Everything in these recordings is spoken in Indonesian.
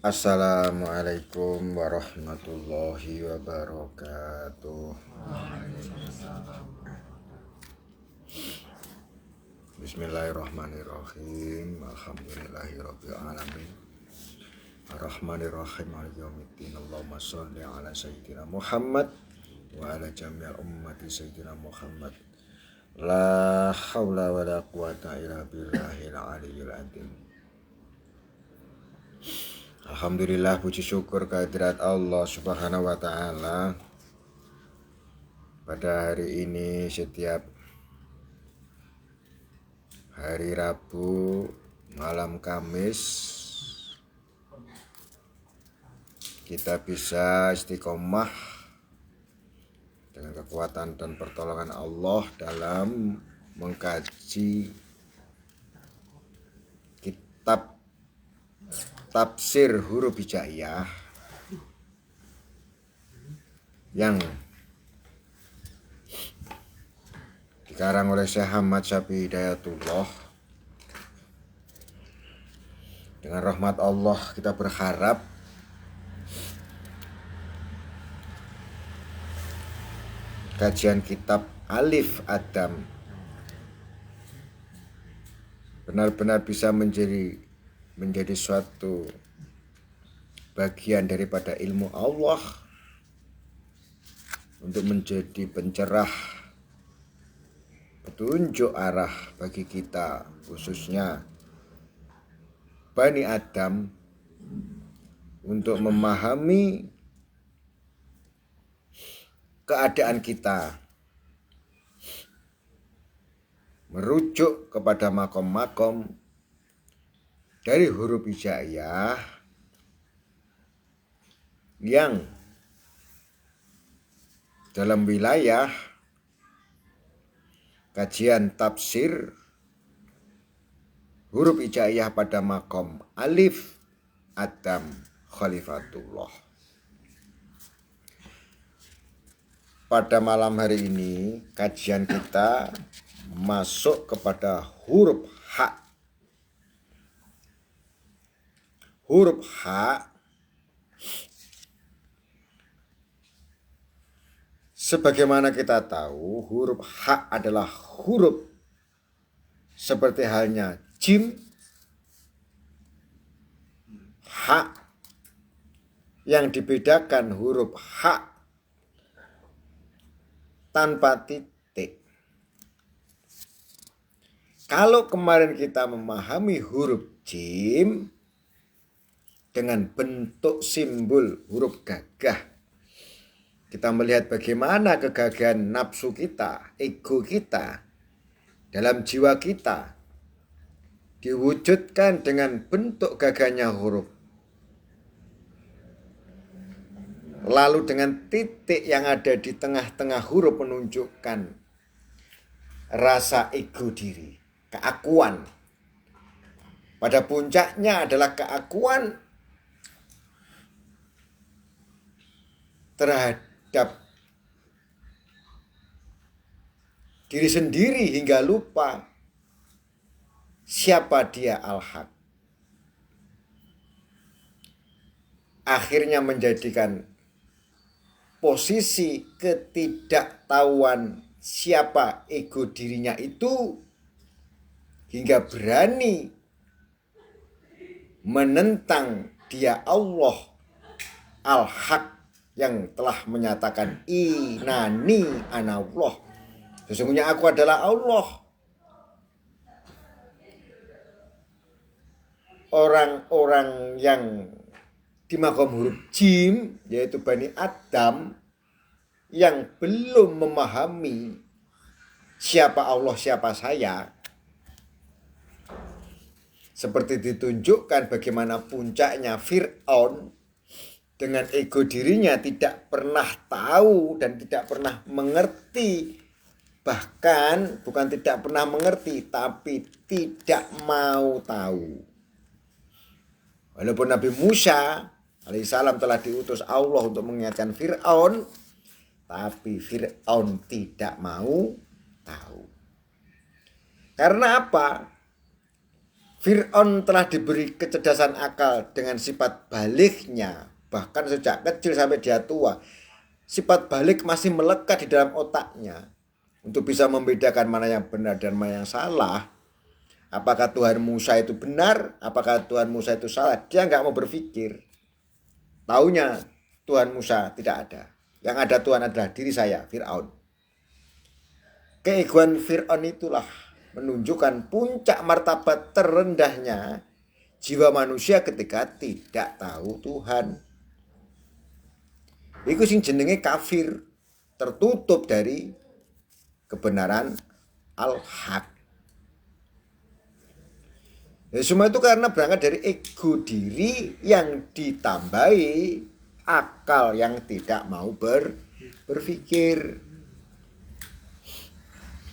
Assalamualaikum warahmatullahi wabarakatuh. Bismillahirrahmanirrahim. Alhamdulillahirabbil alamin. Arrahmanirrahim. Maliki yaumiddin. Allahumma shalli ala sayyidina Muhammad wa ala jami'il ummati sayyidina Muhammad. La haula wala quwata illa billahil aliyyil azim. Alhamdulillah, puji syukur kehadirat Allah Subhanahu wa ta'ala. Pada hari ini, setiap hari Rabu, malam Kamis, kita bisa istiqomah dengan kekuatan dan pertolongan Allah dalam mengkaji kitab tafsir huruf hijaiyah yang dikarang oleh Syekh Ahmad Syafi'i Hidayatullah. Dengan rahmat Allah kita berharap kajian kitab Alif Adam benar-benar bisa menjadi suatu bagian daripada ilmu Allah untuk menjadi pencerah petunjuk arah bagi kita, khususnya Bani Adam, untuk memahami keadaan kita, merujuk kepada makom-makom dari huruf hijaiyah yang dalam wilayah kajian tafsir huruf hijaiyah pada makom Alif Adam Khalifatullah. Pada malam hari ini kajian kita masuk kepada huruf H. Huruf H sebagaimana kita tahu, huruf H adalah huruf seperti halnya jim, H, yang dibedakan huruf H tanpa titik. Kalau kemarin kita memahami huruf jim dengan bentuk simbol huruf gagah, kita melihat bagaimana kegagahan nafsu kita, ego kita, dalam jiwa kita diwujudkan dengan bentuk gagahnya huruf. Lalu dengan titik yang ada di tengah-tengah huruf menunjukkan rasa ego diri, keakuan. Pada puncaknya adalah keakuan terhadap diri sendiri hingga lupa siapa dia Al-Haq. Akhirnya menjadikan posisi ketidaktahuan siapa ego dirinya itu hingga berani menentang dia Allah Al-Haq yang telah menyatakan inani anallah, sesungguhnya aku adalah Allah. Orang-orang yang di makom huruf jim, yaitu Bani Adam, yang belum memahami siapa Allah, siapa saya, seperti ditunjukkan bagaimana puncaknya Fir'aun dengan ego dirinya tidak pernah tahu dan tidak pernah mengerti. Bahkan bukan tidak pernah mengerti, tapi tidak mau tahu. Walaupun Nabi Musa alaihissalam telah diutus Allah untuk mengingatkan Fir'aun, tapi Fir'aun tidak mau tahu. Karena apa? Fir'aun telah diberi kecerdasan akal dengan sifat baliknya. Bahkan sejak kecil sampai dia tua, sifat balik masih melekat di dalam otaknya. Untuk bisa membedakan mana yang benar dan mana yang salah. Apakah Tuhan Musa itu benar, apakah Tuhan Musa itu salah. Dia nggak mau berpikir. Taunya Tuhan Musa tidak ada. Yang ada Tuhan adalah diri saya, Fir'aun. Keegoan Fir'aun itulah menunjukkan puncak martabat terendahnya jiwa manusia ketika tidak tahu Tuhan. Iku sing jenenge kafir, tertutup dari kebenaran al-haq. Ya, semua itu karena berangkat dari ego diri yang ditambahi akal yang tidak mau berpikir.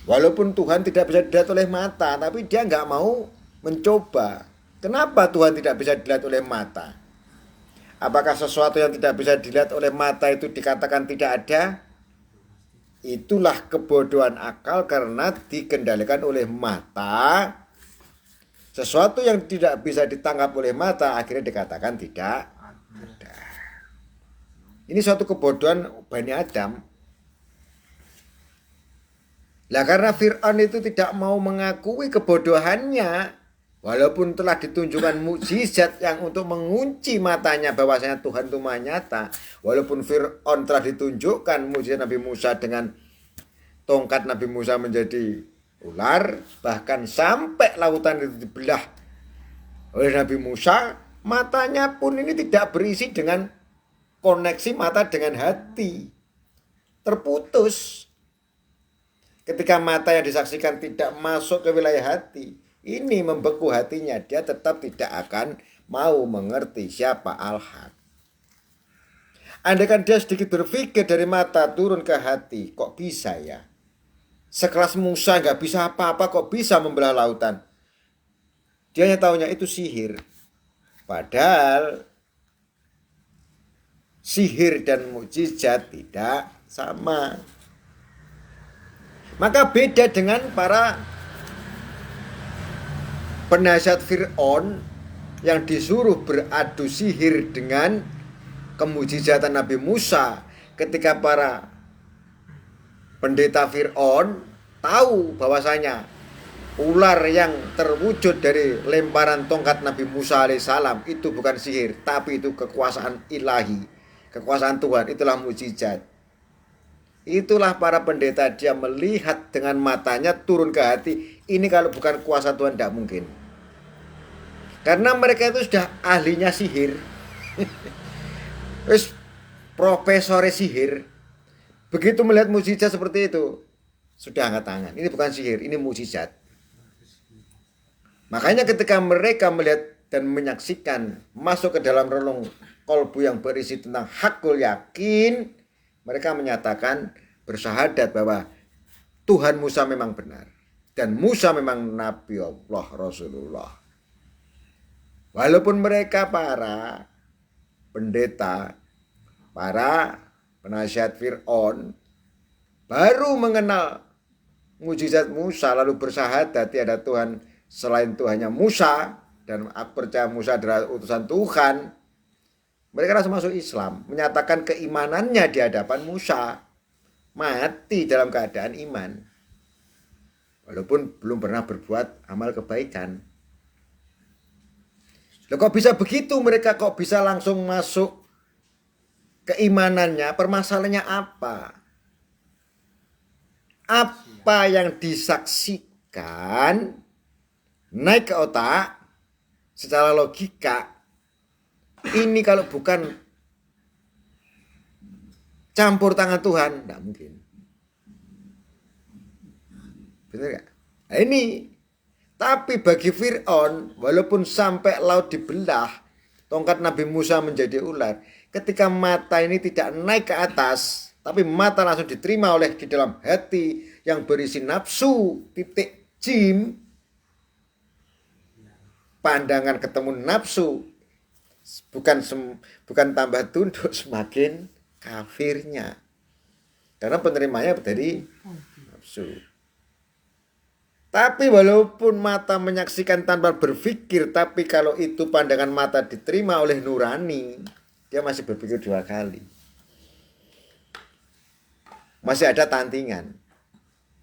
Walaupun Tuhan tidak bisa dilihat oleh mata, tapi dia nggak mau mencoba. Kenapa Tuhan tidak bisa dilihat oleh mata? Apakah sesuatu yang tidak bisa dilihat oleh mata itu dikatakan tidak ada? Itulah kebodohan akal karena dikendalikan oleh mata. Sesuatu yang tidak bisa ditangkap oleh mata akhirnya dikatakan tidak ada. Ini suatu kebodohan Bani Adam. Lah karena Fir'aun itu tidak mau mengakui kebodohannya, walaupun telah ditunjukkan mukjizat yang untuk mengunci matanya bahwasanya Tuhan itu Maha Nyata, walaupun Fir'aun telah ditunjukkan mukjizat Nabi Musa dengan tongkat Nabi Musa menjadi ular, bahkan sampai lautan itu dibelah oleh Nabi Musa, matanya pun ini tidak berisi dengan koneksi mata dengan hati. Terputus. Ketika mata yang disaksikan tidak masuk ke wilayah hati, ini membeku hatinya, dia tetap tidak akan mau mengerti siapa al-haq. Andaikan dia sedikit berpikir dari mata turun ke hati, kok bisa ya? Sekelas Musa gak bisa apa-apa kok bisa membelah lautan. Dia hanya tahunya itu sihir. Padahal sihir dan mukjizat tidak sama. Maka beda dengan para penasihat Fir'aun yang disuruh beradu sihir dengan kemujizatan Nabi Musa. Ketika para pendeta Fir'aun tahu bahwasanya ular yang terwujud dari lemparan tongkat Nabi Musa alaihissalam itu bukan sihir, tapi itu kekuasaan ilahi, kekuasaan Tuhan, itulah mukjizat. Itulah para pendeta, dia melihat dengan matanya turun ke hati. Ini kalau bukan kuasa Tuhan tidak mungkin. Karena mereka itu sudah ahlinya sihir. Terus profesor sihir. Begitu melihat mukjizat seperti itu, sudah angkat tangan. Ini bukan sihir, ini mukjizat. Makanya ketika mereka melihat dan menyaksikan masuk ke dalam relung kolbu yang berisi tentang hakul yakin, mereka menyatakan bersyahadat bahwa Tuhan Musa memang benar. Dan Musa memang Nabi Allah Rasulullah. Walaupun mereka para pendeta, para penasihat Fir'aun baru mengenal mukjizat Musa lalu bersyahadat tiada Tuhan selain Tuhannya Musa dan aku percaya Musa adalah utusan Tuhan. Mereka langsung masuk Islam, menyatakan keimanannya di hadapan Musa, mati dalam keadaan iman, walaupun belum pernah berbuat amal kebaikan. Loh, kok bisa begitu? Mereka kok bisa langsung masuk keimanannya? Permasalahannya apa? Apa yang disaksikan naik ke otak secara logika? Ini kalau bukan campur tangan Tuhan, tidak mungkin. Benar gak? Nah ini. Tapi bagi Fir'aun, walaupun sampai laut dibelah, tongkat Nabi Musa menjadi ular, ketika mata ini tidak naik ke atas, tapi mata langsung diterima oleh di dalam hati yang berisi nafsu, titik jim, pandangan ketemu nafsu, bukan tambah tunduk, semakin kafirnya. Karena penerimanya dari nafsu. Tapi walaupun mata menyaksikan tanpa berpikir, tapi kalau itu pandangan mata diterima oleh nurani, dia masih berpikir 2 kali. Masih ada tantingan.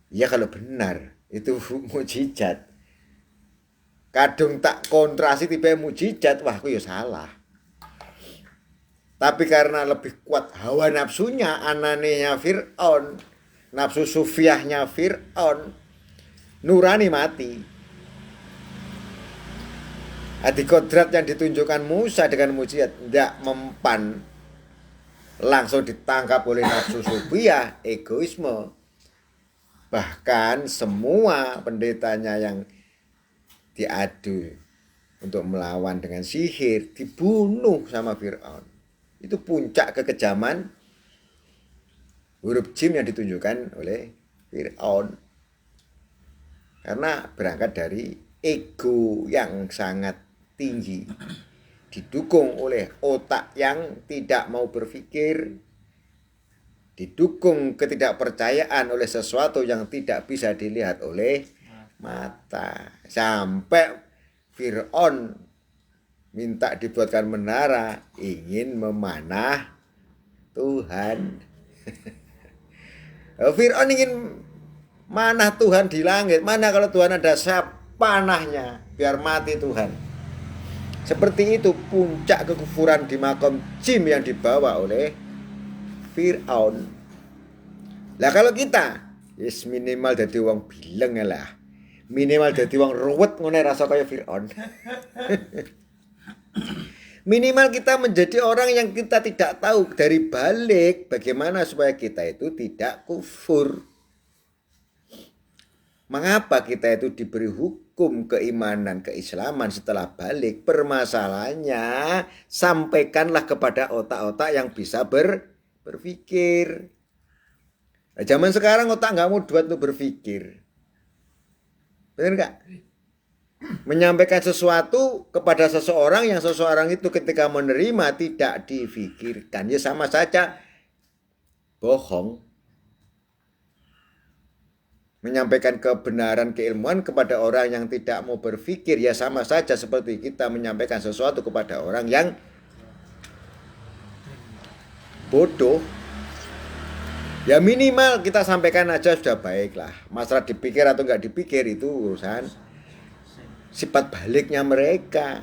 Ya kalau benar, itu mukjizat. Kadung tak kontrasi tiba mukjizat, wah aku ya salah. Tapi karena lebih kuat hawa nafsunya, ananenya Fir'aun, nafsu sufiahnya Fir'aun, nurani mati. Adi kodrat yang ditunjukkan Musa dengan mujizat tidak mempan, langsung ditangkap oleh nafsu sufiah, egoisme. Bahkan semua pendetanya yang diadu untuk melawan dengan sihir dibunuh sama Fir'aun. Itu puncak kekejaman huruf jim yang ditunjukkan oleh Fir'aun. Karena berangkat dari ego yang sangat tinggi, didukung oleh otak yang tidak mau berpikir, didukung ketidakpercayaan oleh sesuatu yang tidak bisa dilihat oleh mata. Sampai Fir'aun minta dibuatkan menara, ingin memanah Tuhan. Fir'aun ingin manah Tuhan di langit. Mana kalau Tuhan ada panahnya, biar mati Tuhan. Seperti itu puncak kekufuran di makom jim yang dibawa oleh Fir'aun. Lah kalau kita, yes minimal jadi wong bileng lah. Minimal jadi wong ruwet ngene rasa kaya Fir'aun. Minimal kita menjadi orang yang kita tidak tahu dari balik bagaimana supaya kita itu tidak kufur. Mengapa kita itu diberi hukum keimanan, keislaman setelah balik? Permasalahannya, sampaikanlah kepada otak-otak yang bisa berpikir. Nah, zaman sekarang otak nggak mau buat untuk berpikir. Benar nggak? Menyampaikan sesuatu kepada seseorang yang seseorang itu ketika menerima tidak difikirkan. Ya sama saja bohong. Menyampaikan kebenaran keilmuan kepada orang yang tidak mau berpikir ya sama saja seperti kita menyampaikan sesuatu kepada orang yang bodoh. Ya minimal kita sampaikan aja sudah baik lah. Masalah dipikir atau nggak dipikir itu urusan sifat baliknya mereka.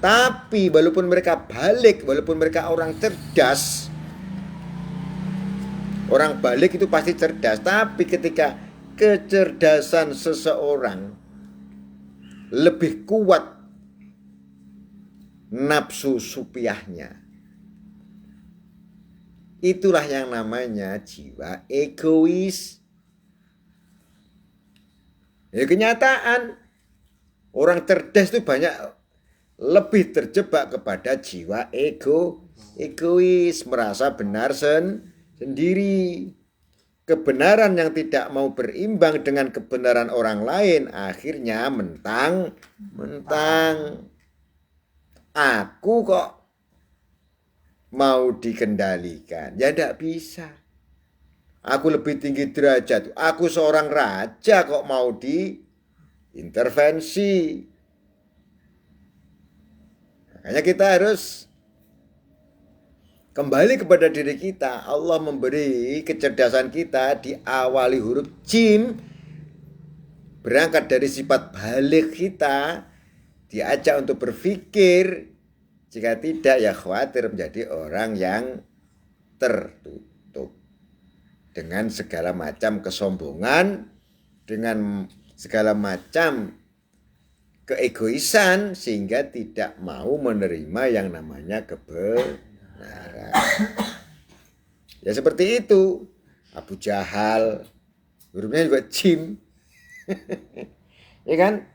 Tapi walaupun mereka balik, walaupun mereka orang cerdas, orang balik itu pasti cerdas, tapi ketika kecerdasan seseorang lebih kuat nafsu supiahnya, itulah yang namanya jiwa egois. Ya kenyataan orang cerdas itu banyak lebih terjebak kepada jiwa egois, merasa benar sendiri. Kebenaran yang tidak mau berimbang dengan kebenaran orang lain akhirnya mentang. Aku kok mau dikendalikan. Ya tidak bisa. Aku lebih tinggi derajat. Aku seorang raja kok mau diintervensi. Makanya kita harus kembali kepada diri kita. Allah memberi kecerdasan kita diawali huruf jim. Berangkat dari sifat balik kita. Diajak untuk berpikir. Jika tidak ya khawatir menjadi orang yang tertutup. Dengan segala macam kesombongan. Dengan segala macam keegoisan. Sehingga tidak mau menerima yang namanya kebenaran. Ya seperti itu. Abu Jahal, hurufnya juga jim. Ya kan?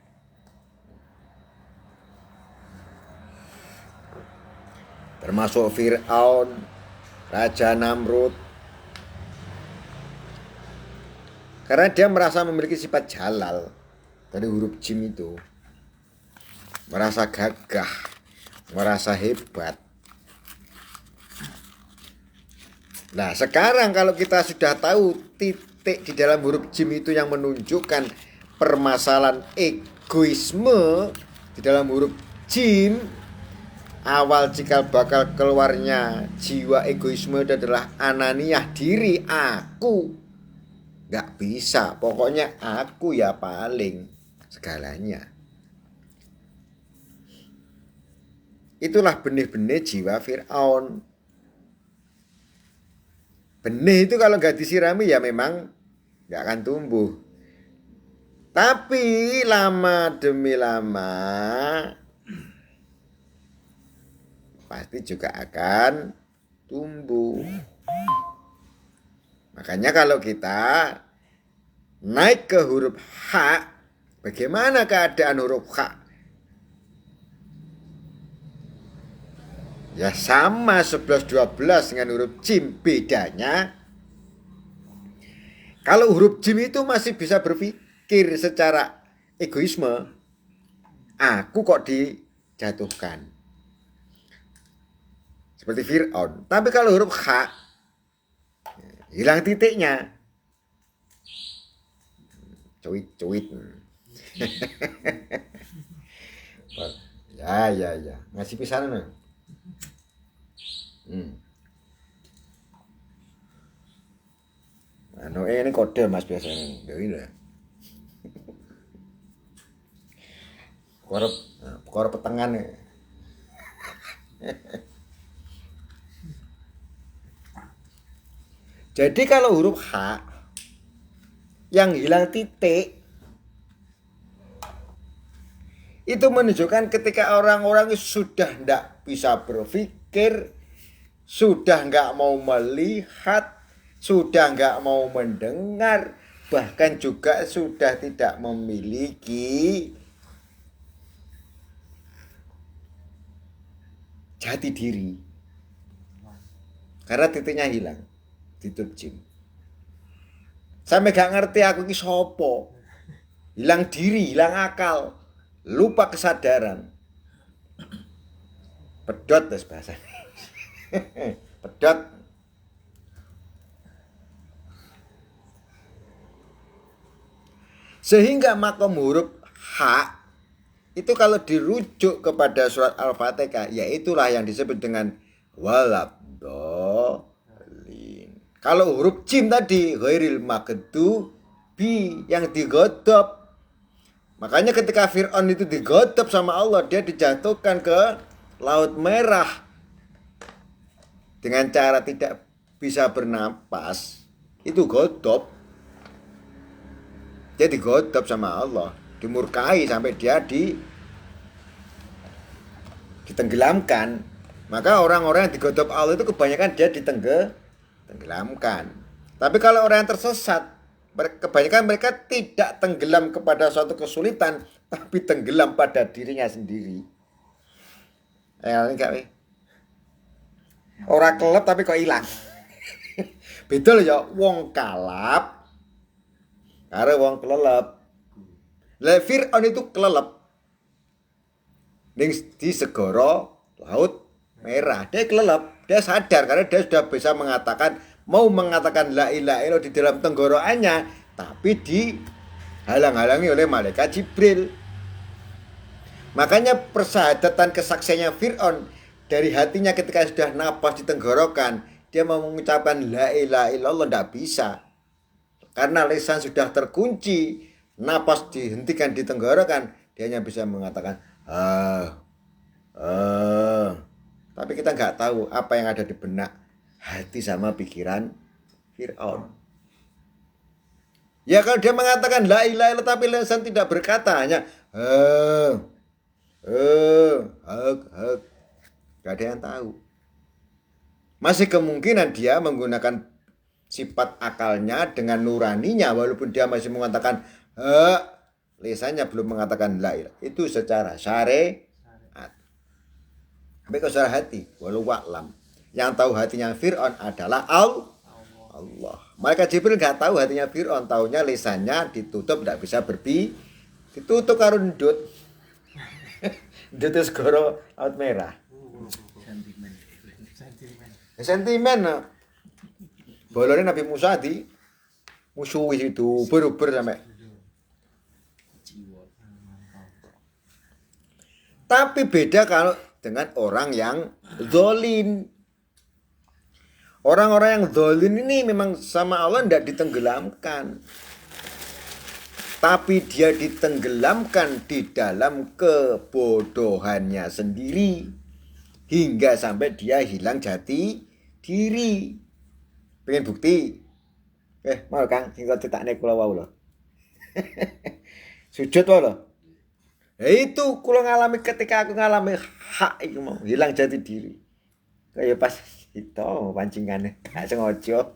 Termasuk Fir'aun, Raja Namrud. Karena dia merasa memiliki sifat jalal dari huruf jim itu. Merasa gagah, merasa hebat. Nah sekarang kalau kita sudah tahu titik di dalam huruf jim itu yang menunjukkan permasalahan egoisme di dalam huruf jim, awal cikal bakal keluarnya jiwa egoisme itu adalah ananiyah, diri, aku. Gak bisa, pokoknya aku ya paling segalanya. Itulah benih-benih jiwa Fir'aun. Benih itu kalau gak disirami ya memang gak akan tumbuh. Tapi lama demi lama pasti juga akan tumbuh. Makanya kalau kita naik ke huruf H, bagaimana keadaan huruf H? Ya sama 11-12 dengan huruf jim. Bedanya kalau huruf jim itu masih bisa berpikir secara egoisme. Aku kok dijatuhkan, seperti Fir'aun. Tapi kalau huruf H, hilang titiknya. Cuit. Ya. Ngasih pisahan. Ini kode mas biasanya. Ini lah. Korep petengan nih. Jadi kalau huruf H yang hilang titik itu menunjukkan ketika orang-orang sudah tidak bisa berpikir, sudah nggak mau melihat, sudah nggak mau mendengar, bahkan juga sudah tidak memiliki jati diri. Karena titiknya hilang, ditutup jim. Sampai gak ngerti aku ini sopo. Hilang diri, hilang akal, lupa kesadaran. Pedot das bahasa. Pedot. Sehingga makom huruf H itu kalau dirujuk kepada surat Al-Fatihah, yaitulah yang disebut dengan waladhdallin. Kalau huruf jim tadi ghairil maghdubi, yang digodop. Makanya ketika Fir'aun itu digodop sama Allah, dia dijatuhkan ke Laut Merah dengan cara tidak bisa bernapas. Itu godop. Dia digodop sama Allah, dimurkai sampai dia ditenggelamkan. Maka orang-orang yang digodop Allah itu kebanyakan dia ditenggelamkan. Tapi kalau orang yang tersesat, kebanyakan mereka tidak tenggelam kepada suatu kesulitan, tapi tenggelam pada dirinya sendiri. Enggak, orang kelep tapi kok hilang. Beda loh ya, wong kalap karo wong kelelep. Lah Fir'aun itu kelelep ning di segara Laut Merah. Dia kelelep, dia sadar karena dia sudah bisa mengatakan la ilaha illallah di dalam tenggorokannya, tapi dihalang-halangi oleh malaikat Jibril. Makanya persahadatan kesaksiannya Fir'aun dari hatinya ketika sudah napas di tenggorokan, dia mau mengucapkan la ilaha illallah tidak bisa. Karena lisan sudah terkunci, napas dihentikan di tenggorokan, dia hanya bisa mengatakan Tapi kita nggak tahu apa yang ada di benak, hati sama pikiran Fir'aun. Ya kalau dia mengatakan la ilaha illallah tapi lisan tidak berkata, hanya gak ada yang tahu. Masih kemungkinan dia menggunakan sifat akalnya dengan nuraninya, walaupun dia masih mengatakan lisannya belum mengatakan la ilaha. Itu secara syariat. Tapi kalau secara hati, walau wa'lam, yang tahu hatinya Fir'aun adalah Allah. Malaikat Jibril gak tahu hatinya Fir'aun, tahunya lisannya ditutup, tidak bisa ditutup karo ndut. Ndut segara Laut Merah. Sentimen. Bolone Nabi Musa musuhi itu uber-uber sampai. Tapi beda kalau dengan orang yang zalim. Orang-orang yang zalim ini memang sama Allah tidak ditenggelamkan. Tapi dia ditenggelamkan di dalam kebodohannya sendiri. Hingga sampai dia hilang jati diri. Pengen bukti? Mau Kang, singkat cetaknya kula wau lho. Sujud wau lho. Ya itu kula ngalami ketika aku ngalami hak itu mau hilang jati diri. Kayak pas itu pancingannya gak sengaja.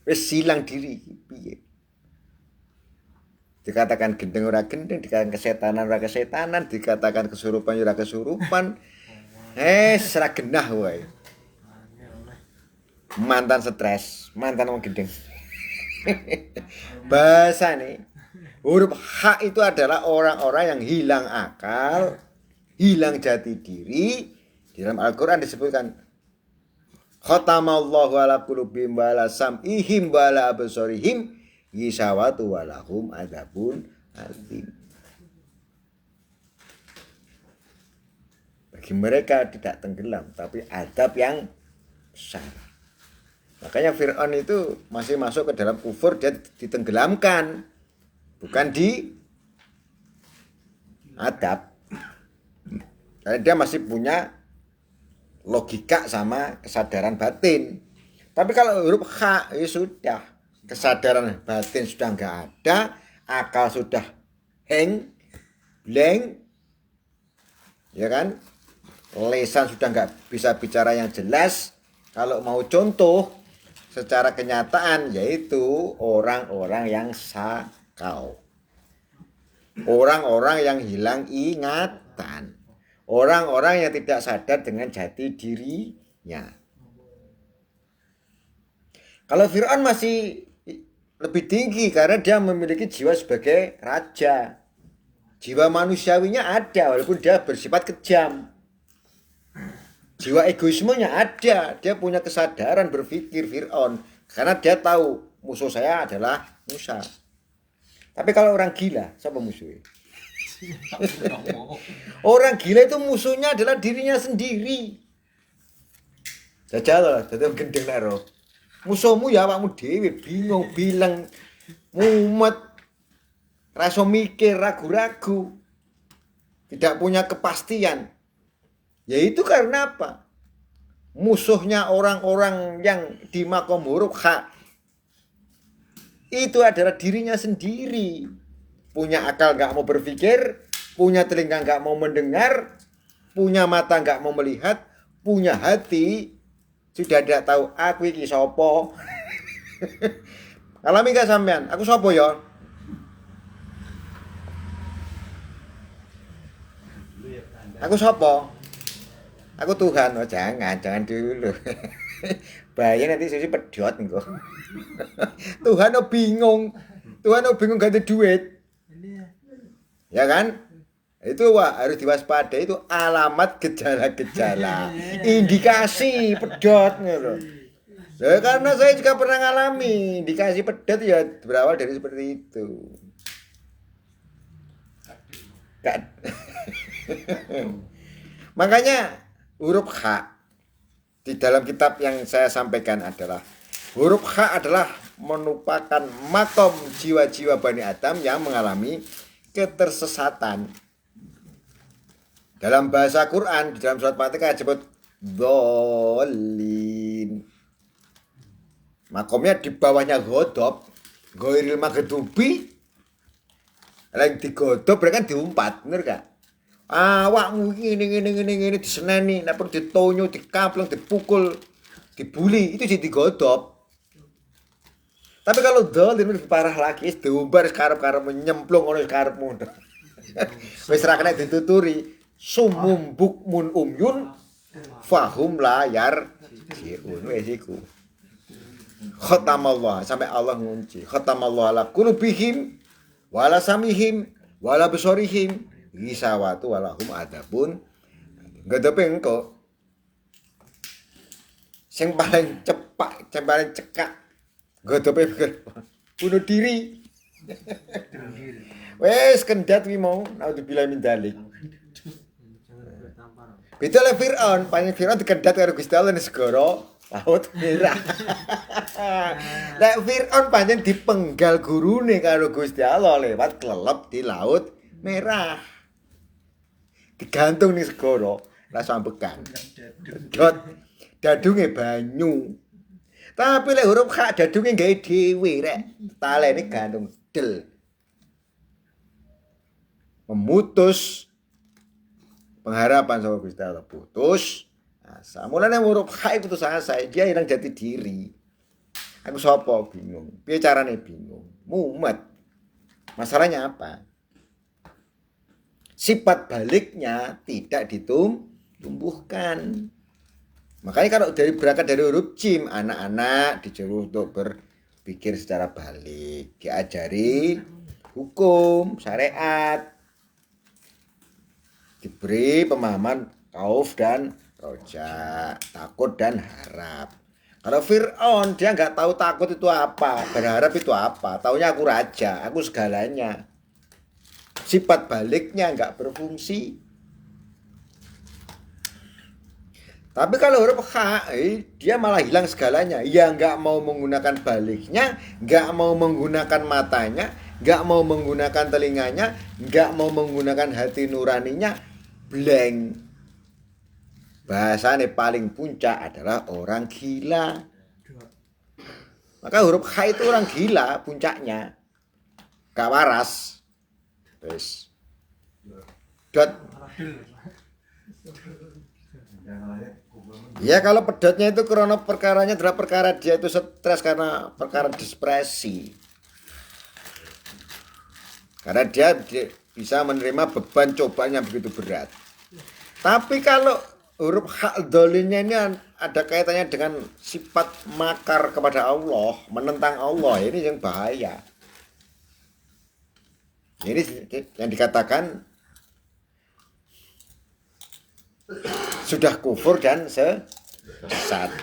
Wis hilang diri piye? Dikatakan gendeng ora gendeng, dikatakan kesetanan ora kesetanan, dikatakan kesurupan ora kesurupan. Ora genah wae. Mantan stres, mantan wong gendeng. Bahasa nih, huruf H itu adalah orang-orang yang hilang akal, hilang jati diri. Di dalam Al-Quran disebutkan khatamallahu ala qulubihim wa ala sam'ihim wa ala absarihim ghishawatu wa lahum adzabun adzim. Bagi mereka tidak tenggelam, tapi adab yang besar. Makanya Fir'aun itu masih masuk ke dalam kufur, dia ditenggelamkan, bukan di adab. Karena dia masih punya logika sama kesadaran batin. Tapi kalau huruf H ya sudah, kesadaran batin sudah nggak ada, akal sudah blank, ya kan? Lisan sudah nggak bisa bicara yang jelas. Kalau mau contoh secara kenyataan yaitu orang-orang yang sakau, orang-orang yang hilang ingatan, orang-orang yang tidak sadar dengan jati dirinya. Kalau Fir'aun masih lebih tinggi karena dia memiliki jiwa sebagai raja. Jiwa manusiawinya ada walaupun dia bersifat kejam. Jiwa egoismenya ada, dia punya kesadaran berpikir Fir'aun karena dia tahu musuh saya adalah Musa. Tapi kalau orang gila, siapa musuhnya? Orang gila itu musuhnya adalah dirinya sendiri. Jajal lah, jadi gendeng lero. Musuhmu ya awakmu dhewe, bingung, bilang, mumet, rasa mikir, ragu-ragu, tidak punya kepastian. Ya itu karena apa? Musuhnya orang-orang yang di makom huruf H itu adalah dirinya sendiri. Punya akal gak mau berpikir, punya telinga gak mau mendengar, punya mata gak mau melihat, punya hati sudah tidak tahu aku iki sopo. Alami gak sampean? Aku sopo ya? Aku sopo? Aku Tuhan. Oh jangan dulu. Bahaya nanti Susi pedot engko. Tuhan bingung gak ada duit. Ya kan? Itu harus diwaspadai, itu alamat gejala-gejala, indikasi pedot gitu. Ya, karena saya juga pernah ngalami indikasi pedot ya berawal dari seperti itu. Makanya huruf H di dalam kitab yang saya sampaikan adalah huruf H adalah merupakan makom jiwa-jiwa Bani Adam yang mengalami ketersesatan. Dalam bahasa Quran di dalam surat Fatihah disebut dhalin. Makomnya di bawahnya godop, ghairil maghdubi. Lagi digodop berarti kan diumpat, bener gak? Awakmu ngene diseneni, nek perlu ditonyo, dikampleng, dipukul, dibuli, itu jadi digodop. Tapi kalau dhalin lebih parah lagi, diumbar sekarep-karep nyemplung ngono sekarepmu. Wis ra kena dituturi, sumum bukmun umyun fahum layar jiun wis iku. Khatamallah sampai Allah ngunci. Khatamallah ala qulubihim wala samihim wala besorihim gisawatu walahum adabun. Gedepe engko Sing paling cepak, sing paling cekak. Godope pikir bunuh diri. Wes kendat wi mau, naudzubillah min dzalik. Beda le Firaun, panjen Firaun dikendat karo Gusti Allah ning segara Laut Merah. Lek Firaun panjen dipenggal gurune karo Gusti Allah lewat klelep di Laut Merah. Digantung ning segara, rasa ambekan. Dot dadunge banyu. Tapi lek huruf H dadunge gawe dhewe rek. Talene gantung del. Memutus pengharapan sama Gusti Allah, putus asa. Mulane huruf H putus asa, dia hilang jati diri. Aku sapa bingung. Piye carane bingung? Mumet. Masalahnya apa? Sifat baliknya tidak ditumbuhkan. Makanya kalau berangkat dari huruf jim, anak-anak disuruh untuk berpikir secara balik, diajari hukum, syariat, diberi pemahaman khauf dan roja, takut dan harap. Kalau Fir'aun dia nggak tahu takut itu apa, berharap itu apa, taunya aku raja, aku segalanya. Sifat baliknya nggak berfungsi. Tapi kalau huruf H, dia malah hilang segalanya. Ya nggak mau menggunakan baliknya, nggak mau menggunakan matanya, nggak mau menggunakan telinganya, nggak mau menggunakan hati nuraninya, blank. Bahasanya paling puncak adalah orang gila. Maka huruf H itu orang gila puncaknya. Gak waras. Terus dot. Ya kalau pedotnya itu karena perkaranya adalah perkara dia itu stres karena perkara depresi. Karena dia bisa menerima beban cobaan yang begitu berat. Tapi kalau huruf H dolinnya ini ada kaitannya dengan sifat makar kepada Allah, menentang Allah, ini yang bahaya. Ini yang dikatakan sudah kufur dan sesat.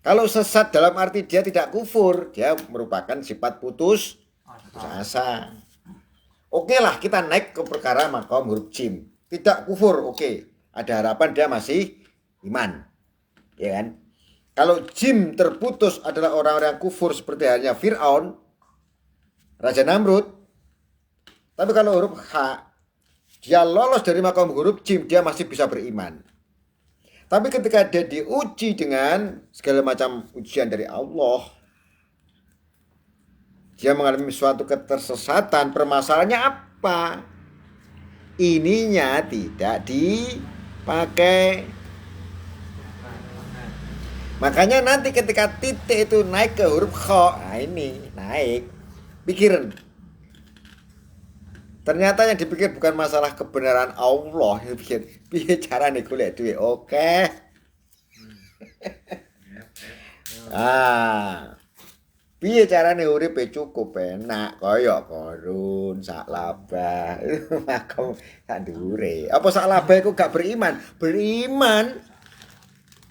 Kalau sesat dalam arti dia tidak kufur, dia merupakan sifat putus asa. Oke lah kita naik ke perkara maqam huruf jim. Tidak kufur, oke. Ada harapan dia masih iman. Ya kan? Kalau jim terputus adalah orang-orang kufur seperti halnya Fir'aun, Raja Namrud. Tapi kalau huruf H, dia lolos dari maqam huruf jim, dia masih bisa beriman. Tapi ketika dia diuji dengan segala macam ujian dari Allah, dia mengalami suatu ketersesatan, permasalahannya apa? Ininya tidak dipakai. Makanya nanti ketika titik itu naik ke huruf kha, nah ini naik. Pikiran. Ternyata yang dipikir bukan masalah kebenaran Allah, yang pikir piye carane golek duit. Oke. Piye carane uripe cukup enak kaya korun sak labah. Makom sak dhuwure. Apa sak labah iku gak beriman? Beriman.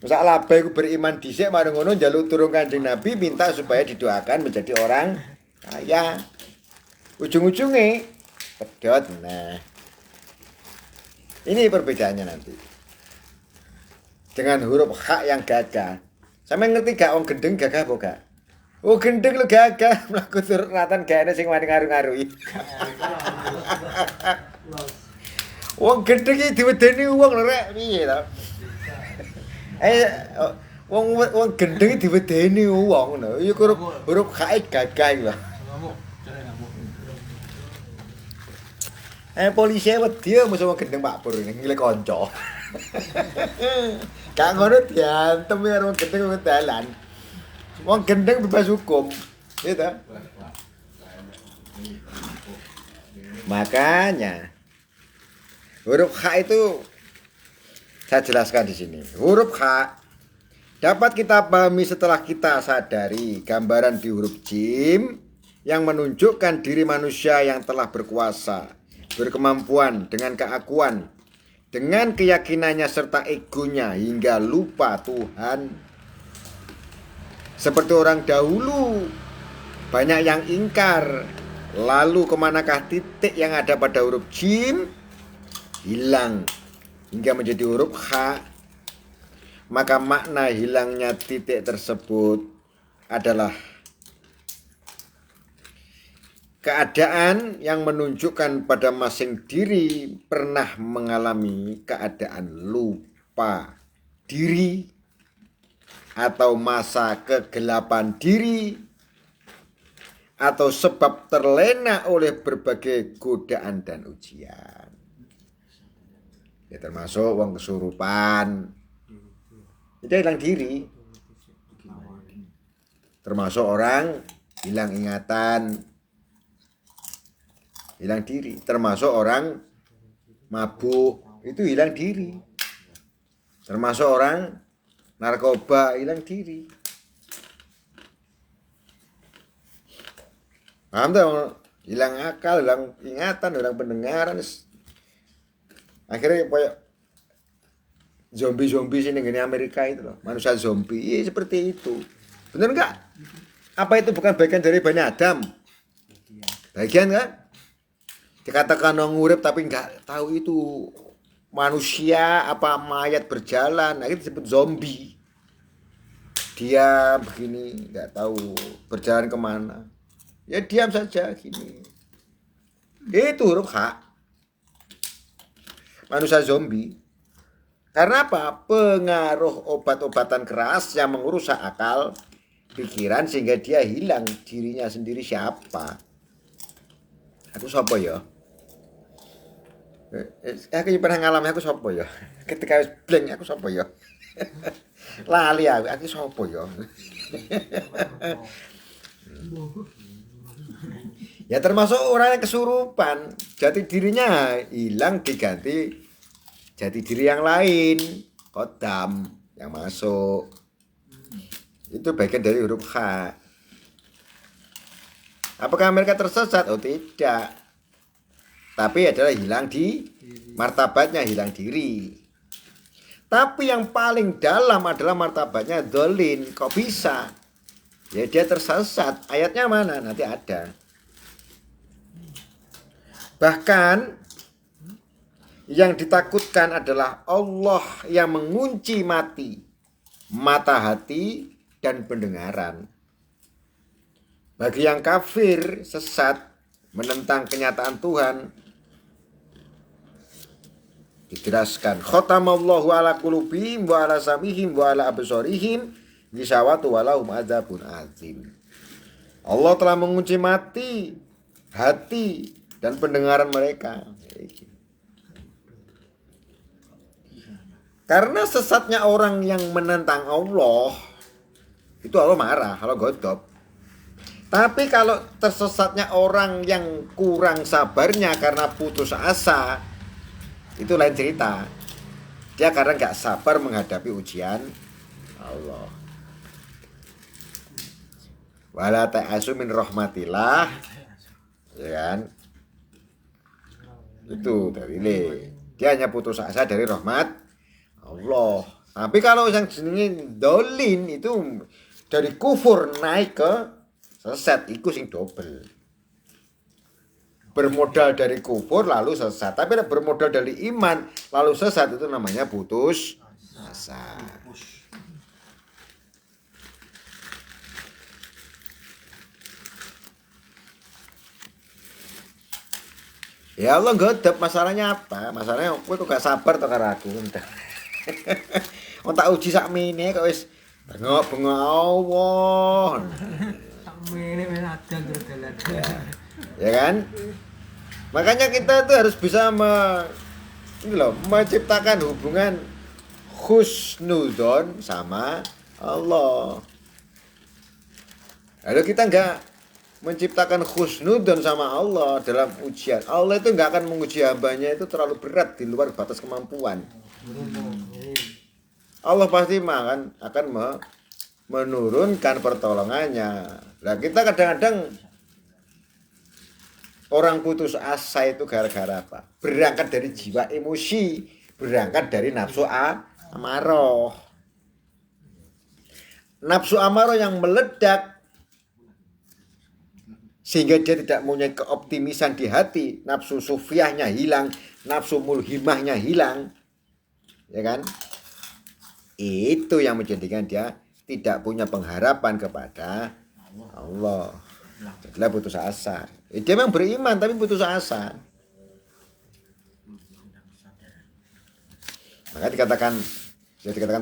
Sak labah iku beriman dhisik marang ngono njaluk turun Kanjeng Nabi minta supaya didoakan menjadi orang kaya. Ujung-ujungnya pedot. Nah, ini perbedaannya nanti dengan huruf H yang gagah. Sampe ngerti gak wong gendeng gagah apa gak? Oh gendeng lu gagah mlaku suratan gak ana sing wani ngaru-ngarui. Wong gendeng iki diwedeni wong lho rek piye to? Wong gendeng iki diwedeni wong lho. Ya huruf H gagah iki lho. Polisi wedi musuh wong gendeng Pak Pur ngile kanca. Gak ngono diantem karo wong gendeng wong dalan. Wong gendeng bebas hukum, gitu. Makanya huruf H itu saya jelaskan di sini. Huruf H dapat kita pahami setelah kita sadari gambaran di huruf jim yang menunjukkan diri manusia yang telah berkuasa, berkemampuan dengan keakuan, dengan keyakinannya serta egonya hingga lupa Tuhan Seperti orang dahulu, banyak yang ingkar. Lalu kemanakah titik yang ada pada huruf jim? Hilang hingga menjadi huruf kha. Maka makna hilangnya titik tersebut adalah keadaan yang menunjukkan pada masing diri pernah mengalami keadaan lupa diri atau masa kegelapan diri atau sebab terlena oleh berbagai godaan dan ujian. Ya termasuk wong kesurupan. Itu hilang diri. Termasuk orang hilang ingatan, hilang diri. Termasuk orang mabuk, itu hilang diri. Termasuk orang narkoba, hilang diri. Paham tuh? Hilang akal, hilang ingatan, hilang pendengaran. Akhirnya kayak zombie sini di Amerika itu loh, manusia zombie. Iya seperti itu. Benar enggak? Apa itu bukan bagian dari Bani Adam? Bagian kan? Dikatakan orang urip tapi enggak tahu itu manusia apa mayat berjalan, nah itu disebut zombie. Dia begini, enggak tahu berjalan kemana. Ya diam saja gini. Itu huruf H. Manusia zombie. Karena apa? Pengaruh obat-obatan keras yang merusak akal, pikiran sehingga dia hilang dirinya sendiri siapa. Aku siapa ya? Aku pernah ngalami aku siapa ya? Ketika blank aku siapa ya? Lali aku siapa ya? Ya termasuk orang yang kesurupan, jati dirinya hilang diganti jati diri yang lain, kodam yang masuk. Itu bagian dari huruf H. Apakah mereka tersesat? Oh tidak. Tapi adalah hilang di martabatnya, hilang diri. Tapi yang paling dalam adalah martabatnya dolin. Kok bisa? Ya dia tersesat. Ayatnya mana? Nanti ada. Bahkan yang ditakutkan adalah Allah yang mengunci mata hati dan pendengaran. Bagi yang kafir, sesat, menentang kenyataan Tuhan, dijelaskan khatamallahu ala qulubihim wa ala samihim wa ala absarihim gisawatu walahum adzabun azim. Allah telah mengunci hati dan pendengaran mereka. Karena sesatnya orang yang menentang Allah, itu Allah marah, Allah godop. Tapi kalau tersesatnya orang yang kurang sabarnya karena putus asa, itu lain cerita. Dia karena gak sabar menghadapi ujian Allah. Wala ta'asu min rahmatillah. Ya kan? Itu dari dia hanya putus asa dari rahmat Allah. Tapi kalau yang jenenge dolin itu dari kufur naik ke sesat, itu sing double. Bermodal dari kufur lalu sesat, tapi bermodal dari iman lalu sesat, itu namanya putus asa. Ya Allah godop, masalahnya apa? Masalahnya kowe kok gak sabar to karo aku. Wong tak uji sakmene kok wis bengok-bengok Allah. Sakmene wis adan terus dalan. Ya kan? Makanya kita itu harus bisa menciptakan hubungan husnudzon sama Allah. Lalu kita enggak menciptakan husnudzon sama Allah dalam ujian. Allah itu enggak akan menguji hambanya itu terlalu berat di luar batas kemampuan. Allah pasti akan menurunkan pertolongannya. Nah kita kadang-kadang orang putus asa itu gara-gara apa? Berangkat dari jiwa emosi, berangkat dari nafsu amarah. nafsu amarah yang meledak sehingga dia tidak punya keoptimisan di hati, nafsu sufiyahnya hilang, nafsu mulhimahnya hilang, ya kan? Itu yang menjadikan dia tidak punya pengharapan kepada Allah. Jadilah putus asa. Dia memang beriman tapi putus asa. Maka dikatakan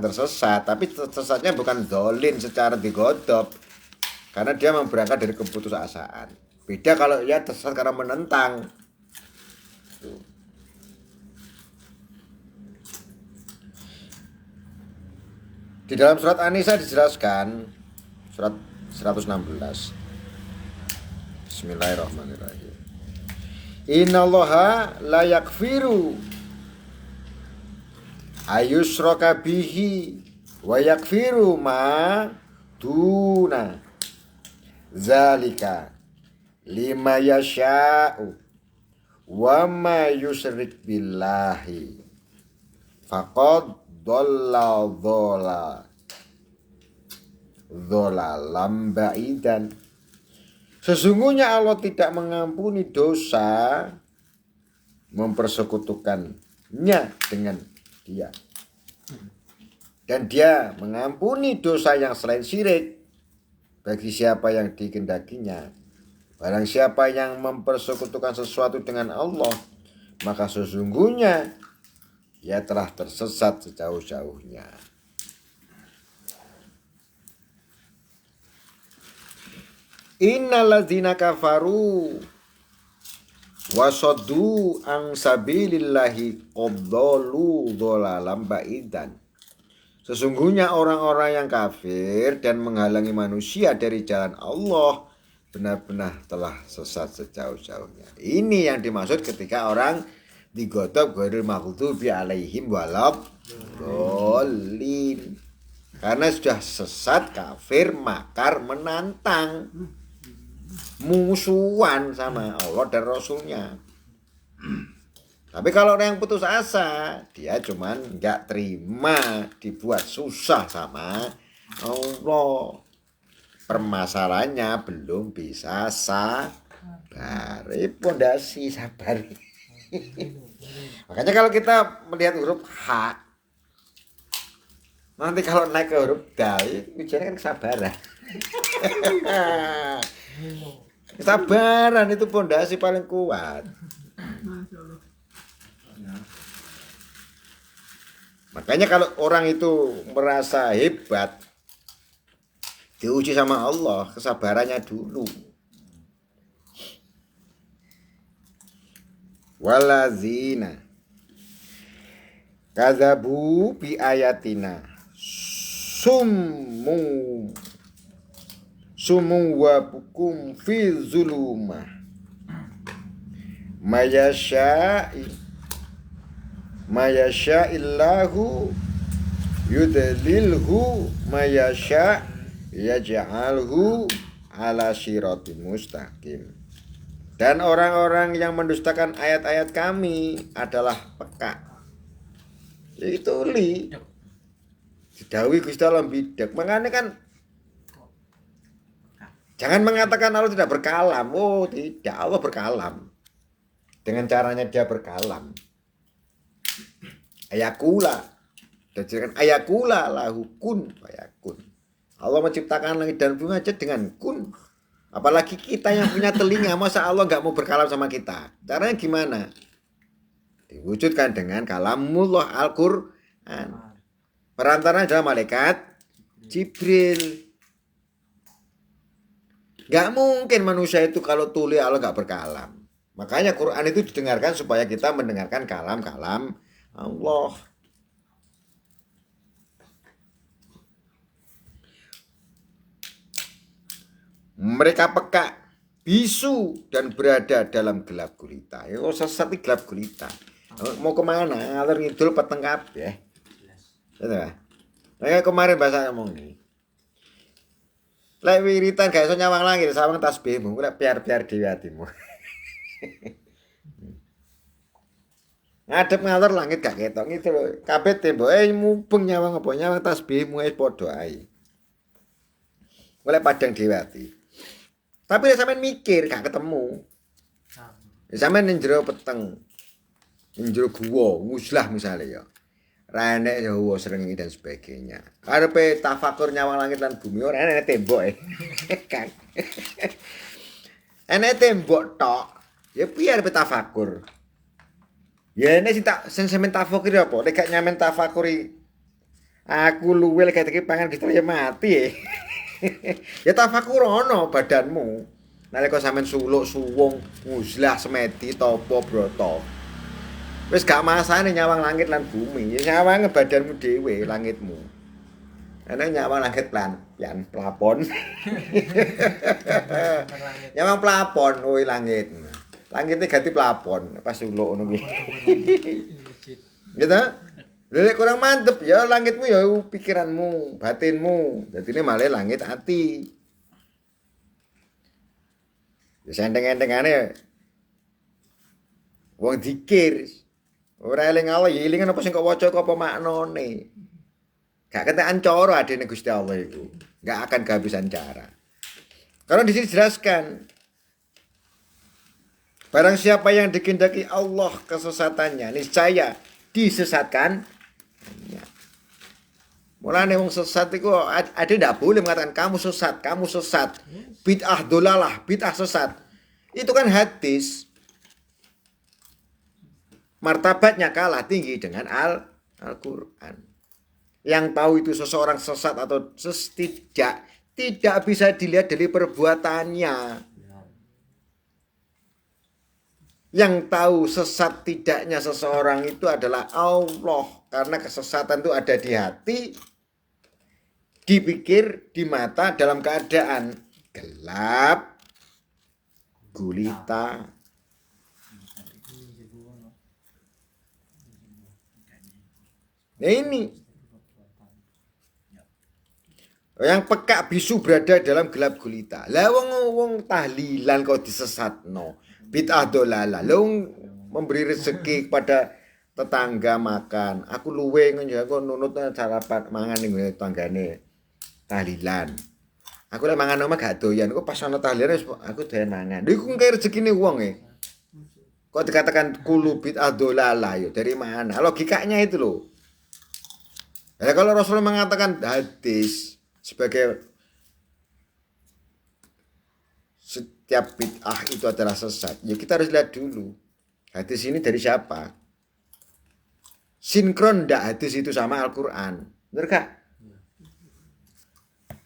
tersesat, tapi tersesatnya bukan dzalin secara digodop, karena dia memang berangkat dari keputusasaan. Beda kalau ya tersesat karena menentang. Di dalam surat An-Nisa dijelaskan, surat 116. Bismillahirrahmanirrahim. Innallaha la yakfiru ayusroka bihi wa yakfiru ma duna zalika lima yasha'u wa ma yusrik billahi faqad dholalam ba'idan. Sesungguhnya Allah tidak mengampuni dosa mempersekutukannya dengan dia, dan dia mengampuni dosa yang selain syirik bagi siapa yang dikehendakinya. Barang siapa yang mempersekutukan sesuatu dengan Allah, maka sesungguhnya ia telah tersesat sejauh-jauhnya. Innalladzina kafaru wasaddu an sabilillahi qaddalu dhalalam ba'idan. Sesungguhnya orang-orang yang kafir dan menghalangi manusia dari jalan Allah benar-benar telah sesat sejauh-jauhnya. Ini yang dimaksud ketika orang digodok ghairil maghdubi alaihim waladdallin. Karena sudah sesat, kafir, makar, menantang, musuhan sama Allah dan Rasulnya. Tapi kalau orang yang putus asa, dia cuman nggak terima dibuat susah sama Allah. Permasalahannya belum bisa sabar. Pondasi sabar. Makanya kalau kita melihat huruf H, nanti kalau naik ke huruf dal, ujiannya kan kesabaran. Kesabaran itu pondasi paling kuat. Makanya kalau orang itu merasa hebat, diuji sama Allah, kesabarannya dulu. Walazina kadzabu bi ayatina summu wa bukum fi zulumah mayasha'illahu yudlilhu mayasha' yaj'alhu ala siratim mustaqim. Dan orang-orang yang mendustakan ayat-ayat kami adalah peka. Itu li. Didhawuhi Gusti Allah bidak. Makanya kan jangan mengatakan Allah tidak berkalam. Oh, tidak, Allah berkalam. Dengan caranya dia berkalam. Ayakula. Dan ayakula lahu kun fayakun. Allah menciptakan langit dan bumi aja dengan kun. Apalagi kita yang punya telinga, masa Allah nggak mau berkalam sama kita? Caranya gimana? Diwujudkan dengan kalamullah Al-Quran. Perantara adalah malaikat Jibril. Nggak mungkin manusia itu kalau tuli Allah nggak berkalam. Makanya Quran itu didengarkan supaya kita mendengarkan kalam-kalam Allah. Mereka peka, bisu, dan berada dalam gelap gulita. Ya, sesat itu gelap gulita. Mau kemana? Ngalor ngidul peteng kabeh. Betul kan? Nah, kemarin bahasa ngomong nih. Lek wiritan gak iso nyawang langit, sawang tasbihmu, lek piar-piar dhewe atimu. Ngadep ngalor langit gak ketok gitu lho. Kabeh temboke mubeng nyawang apa nyawang tasbihmu wis padha ae. Golek padang dhewe ati. Tapi nek sampean mikir gak ketemu. Sampean ning jero peteng. Ning jero guwa, nguslah misale ya. Ra enek Jawa srengenge dan sebagainya. Karepe tafakur nyawang langit lan bumi ora enek temboke. Kan. Enek tembok tok. Ya piye arepe tafakur? Ya enek sing sampean tafakur apa? Nek gak nyamen tafakuri aku luwe lek iki pangan Gusti ya mati. Ya tafakur ono badanmu. Nalika sampean suluk suwung, nguslah semedi topo broto. Wis gak masane nyawang langit lan bumi, ya nyawang badanmu dhewe, langitmu. Enak nyawang langit pian plafon. Nyawang plafon kuwi langit. Langite ganti plafon pas suluk ngono kuwi. Gitu. Lek kurang mantep ya langitmu ya pikiranmu, batinmu. Dadine malah langit ati. Ya senteng-entengane wong dikir. Ora eling Allah ya elingan apa sing kok waca apa maknane. Gak ketekan cara adene Gusti Allah iku. Gak akan kehabisan cara. Karena di sini dijelaskan barang siapa yang dikehendaki Allah kesesatannya niscaya disesatkan. Mulane wong sesat iku ada ndak boleh mengatakan kamu sesat. Bid'ah dolalah, bid'ah sesat. Itu kan hadis. Martabatnya kalah tinggi dengan Al-Qur'an. Yang tahu itu seseorang sesat atau tidak bisa dilihat dari perbuatannya. Yang tahu sesat tidaknya seseorang itu adalah Allah. Karena kesesatan itu ada di hati, dipikir, di mata dalam keadaan gelap, gulita. Nah ini yang peka bisu berada dalam gelap gulita. Lah wong tahlilan kok disesatno. Bid'ah dolalah. Lah memberi rezeki kepada tetangga makan. Aku luwe ngono aku nunut sarapan mangan ning tetanggane tahlilan. Aku lek mangan omah gak doyan. Kok pas ana tahlilan aku doyan mangan. Lha iku engke rezekine wong Kok dikatakan kulu bid'ah dolalah ya dari mana? Logikanya itu loh. Ya kalau Rasulullah mengatakan hadis sebagai setiap bid'ah itu adalah sesat, ya kita harus lihat dulu hadis ini dari siapa. Sinkron ndak hadis itu sama Al-Quran, benar kak?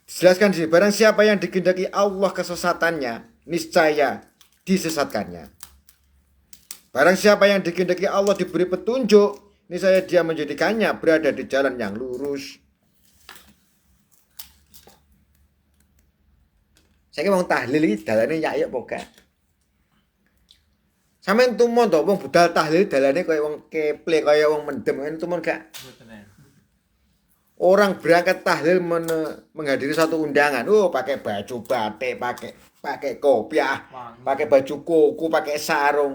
Jelaskan di sini, barang siapa yang dikehendaki Allah kesesatannya, niscaya disesatkannya. Barang siapa yang dikehendaki Allah diberi petunjuk, niscaya dia menjadikannya berada di jalan yang lurus. Saya wong tahlil iki dalane nyayek apa gak? Sampeyan tumon to wong budal tahlil dalane kaya wong keple, kaya wong mendem, tumon gak? Orang berangkat tahlil menghadiri satu undangan, pakai baju batik, pakai kopiah, pakai baju koko, pakai sarung.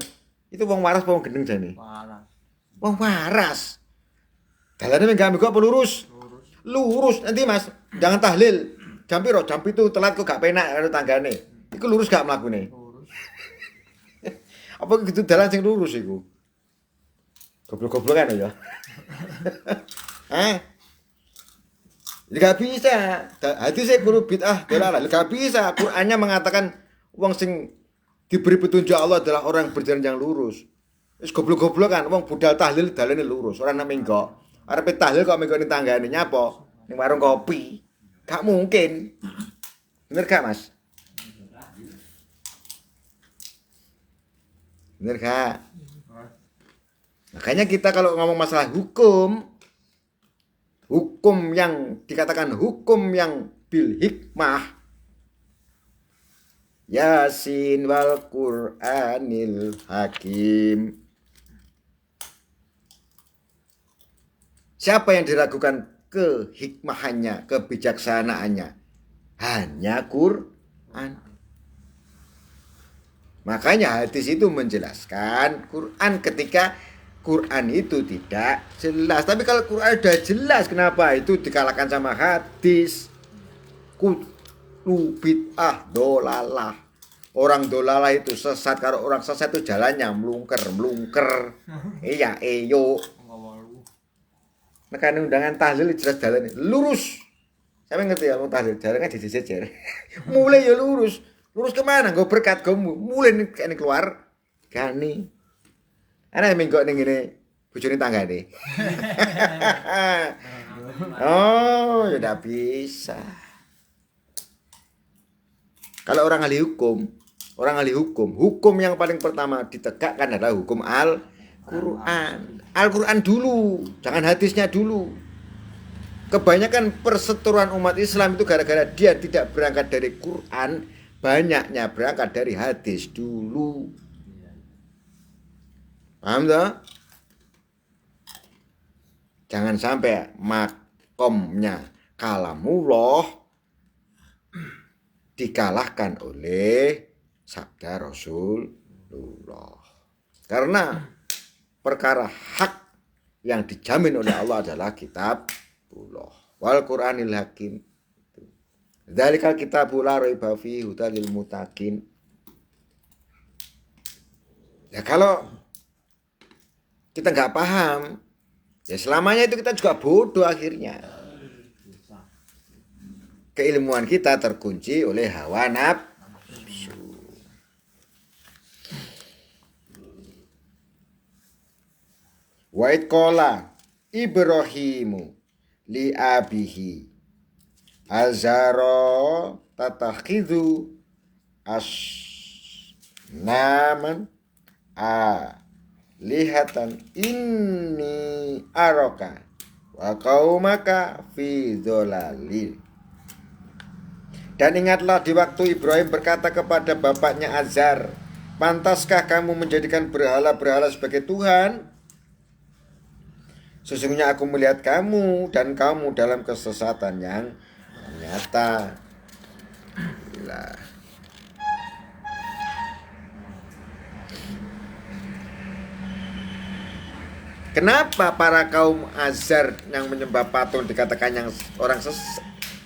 Itu wong waras apa wong gendeng jane? Waras. Wong waras. Dalane menggambi kok apa lurus? Lurus. Nanti Mas, jangan tahlil. Jam piro? Jam 7 telat kok gak penak karo tanggane. Iku lurus gak mlakune? Lurus. Apa gitu dalan sing lurus iku? Goblok-goblokan ya. Gak bisa. Hadis guru bid'ah dolalah. Gak bisa. Qur'annya mengatakan wong sing diberi petunjuk Allah adalah orang berjalan yang lurus. Wis goblok-goblokan wong budal tahlil dalane lurus, ora nang menggok. Arepe tahlil kok menggok ning tanggane nyapa? Ning warung kopi. Gak mungkin. Bener gak, Mas? Bener gak? Makanya kita kalau ngomong masalah hukum yang dikatakan hukum yang bil hikmah, Yasin wal Qur'anil Hakim. Siapa yang diragukan kehikmahannya, kebijaksanaannya? Hanya Quran. Makanya hadis itu menjelaskan Quran ketika Quran itu tidak jelas. Tapi kalau Quran sudah jelas, kenapa itu dikalahkan sama hadis? bid'ah, dolalah. Orang dolalah itu sesat, kalau orang sesat itu jalannya melungker. Iya, yo. Makanya undangan tahlil jelas jalan lurus. Saya ngerti ya mau tahlil jalan kan dijejer. Mulai ya lurus. Lurus kemana? Gue berkat gue mulai ini keluar. Gani. Ana minggu ning ngene bojone tanggane. Oh, ya udah bisa. Kalau orang ahli hukum, hukum yang paling pertama ditegakkan adalah hukum Al-Quran. Al-Quran dulu, jangan hadisnya dulu. Kebanyakan perseteruan umat Islam itu gara-gara dia tidak berangkat dari Quran, banyaknya berangkat dari hadis dulu. Paham tak? Jangan sampai makomnya kalamullah dikalahkan oleh sabda Rasulullah. Karena perkara hak yang dijamin oleh Allah adalah kitabullah wal Qur'anil hakim. Dzalikal kitabul la raiba fihi hudal lil muttaqin. Ya kalau kita nggak paham, ya selamanya itu kita juga bodoh akhirnya. Keilmuan kita terkunci oleh hawa nafsu. Wa qala Ibrahimu li abihi azara tatakhidhu asnaman lihatan inni araka wa qaumaka fi dholalil. Dan ingatlah di waktu Ibrahim berkata kepada bapaknya Azar, pantaskah kamu menjadikan berhala-berhala sebagai Tuhan? Sesungguhnya aku melihat kamu dan kamu dalam kesesatan yang nyata. Gila. Kenapa para kaum Azar yang menyembah patung dikatakan yang orang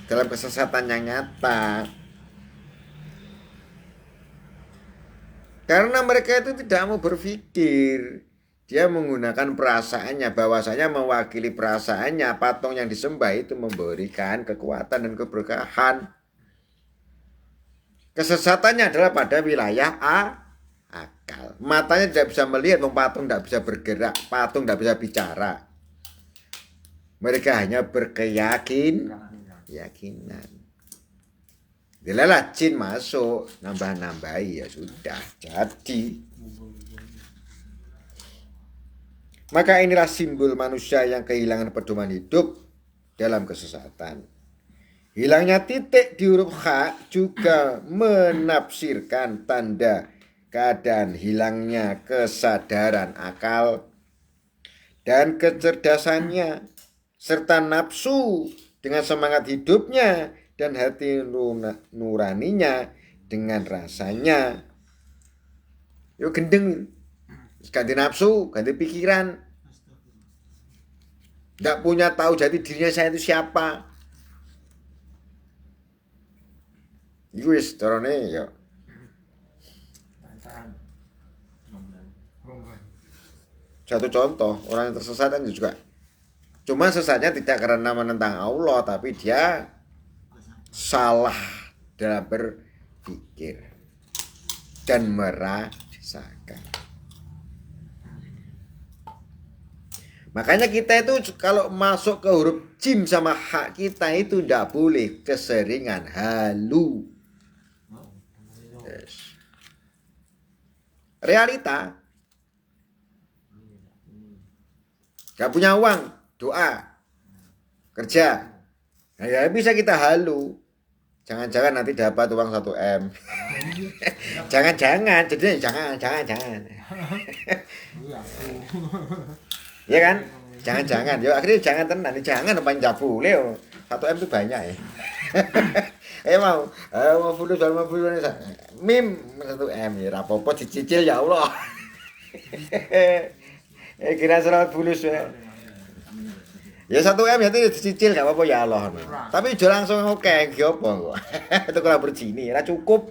dalam kesesatan yang nyata? Karena mereka itu tidak mau berpikir. Dia menggunakan perasaannya, bahwasanya mewakili perasaannya patung yang disembah itu memberikan kekuatan dan keberkahan. Kesesatannya adalah pada wilayah akal. Matanya tidak bisa melihat, patung tidak bisa bergerak, patung tidak bisa bicara. Mereka hanya berkeyakinan. Dilalah jin masuk, nambah-nambahi, ya sudah jadi. Maka inilah simbol manusia yang kehilangan pedoman hidup dalam kesesatan. Hilangnya titik di huruf H juga menafsirkan tanda keadaan hilangnya kesadaran akal dan kecerdasannya, serta nafsu dengan semangat hidupnya dan hati nuraninya dengan rasanya. Yuk gendeng, ganti nafsu, ganti pikiran. Tidak punya tahu jati dirinya saya itu siapa. Iku wis carane ya. Satu contoh, orang yang tersesat kan juga cuma sesatnya tidak karena menentang Allah, tapi dia salah dalam berpikir dan merasakan. Makanya kita itu kalau masuk ke huruf jim sama hak kita itu tidak boleh keseringan halu. Yes. Realita. Gak punya uang, doa, kerja. Nah, ya bisa kita halu. Jangan-jangan nanti dapat uang 1 M. Jangan-jangan, jadi jangan. Iya kan? Jangan-jangan. Ya akhirnya jangan tenan, jangan apa jabu. Leo, 1 M itu banyak ya. mau fulus mim 1 M ya, rapopo dicicil ya Allah. Kira 100 fulus ya. Ya 1M ya itu dicicil gak apa-apa ya Allah. Tapi aja langsung oke, ki apa kok. Itu kalau berjini ora cukup.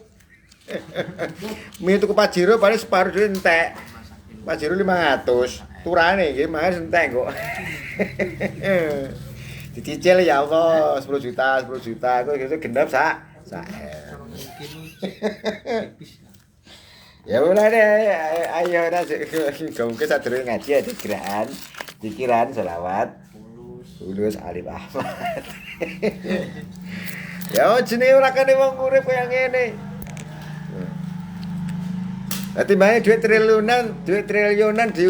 Mie tuku Pajero paling separuh dhewe entek. Pajero 500. Turane nggih mangan entek kok. Dicicil ya Allah 10 juta, 10 juta. Kok gitu gendap sak. Ya mulai deh, ayo mungkin sadurunge ngaji ya dikiran selawat. Tulus Alif Ahmad. Ya jenenge ora kene wong urip kaya ngene. Dadi bae duit triliunan di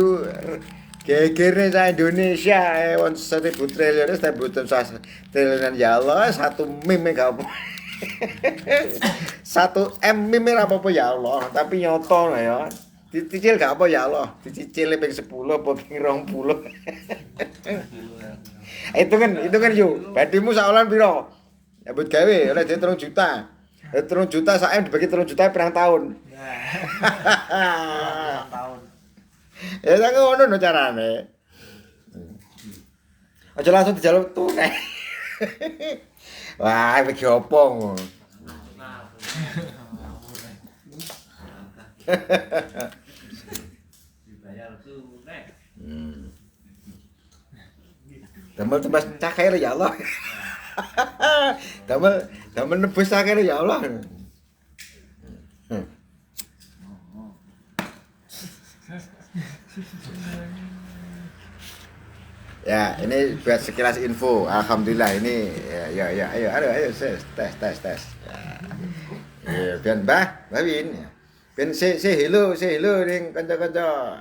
gegere sa Indonesia won 1000 triliun, 1000 triliunan ya Allah, 1 meme gak apa. 1 M meme ora apa-apa ya Allah, tapi nyoto lah ya. Dicicil gak apa ya Allah, dicicil ping 10 apa ping 20. Itu kan yo, badimu sakulan piro? Nyambut gawe oleh 3 juta. 3 juta sak M dibagi 3 juta pirang tahun. Tahun. Ya sak ngono no carane. Aja langsung dijaluk tunai. Wah, iki opo ngono. Dibayar tunai. Damel tembas cakair ya Allah. Damel nebus cakair ya Allah. Ya, ini buat sekilas info. Alhamdulillah ini ya ayo tes. Ya, biar Mbah Win. Ben say hello ning kanca-kanca.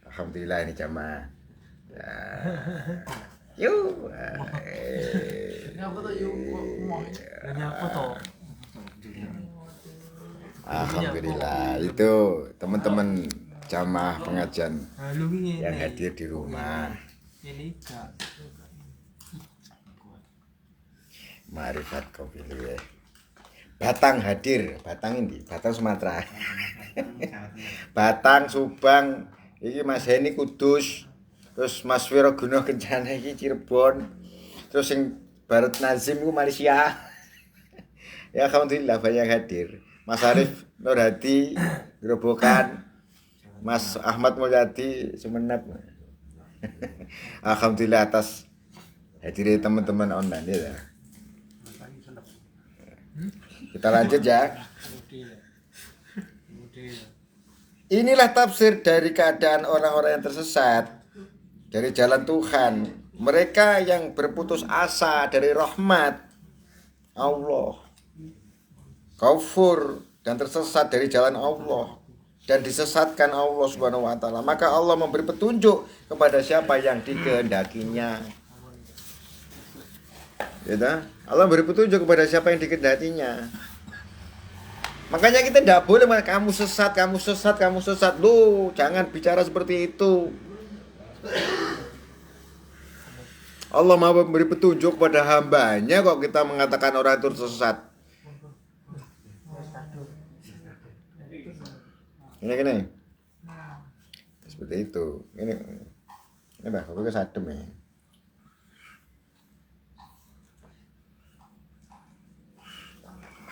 Alhamdulillah ini jamaah. Ya. Yuk. Nyapa to yuk ngomong. Nyapa to. Alhamdulillah itu teman-teman jamaah pengajian yang hadir di rumah. Ini gak. Marifat kopi ya. Batang hadir, Batang ini, Batang Sumatera. Batang Subang, iki Mas Heni Kudus. Terus Mas Wiroguna Kencana iki Cirebon. Terus yang Barat Nazim ku Malaysia. Ya alhamdulillah banyak hadir. Mas Arif Nurhadi Gerobokan. Mas Ahmad Mulyadi Sumenep. Alhamdulillah atas hadirnya teman-teman online ya. Kita lanjut ya. Inilah tafsir dari keadaan orang-orang yang tersesat dari jalan Tuhan. Mereka yang berputus asa dari rahmat Allah, kafur dan tersesat dari jalan Allah dan disesatkan Allah Subhanahu wa taala. Maka Allah memberi petunjuk kepada siapa yang dikehendakinya. Ya, Allah beri petunjuk kepada siapa yang dikehendakinya. Makanya kita tidak boleh kamu sesat. Loh, jangan bicara seperti itu. Allah mau memberi petunjuk kepada hambanya kok kita mengatakan orang itu sesat. Ini. Seperti itu. Ini Mbak, aku kesadem ya.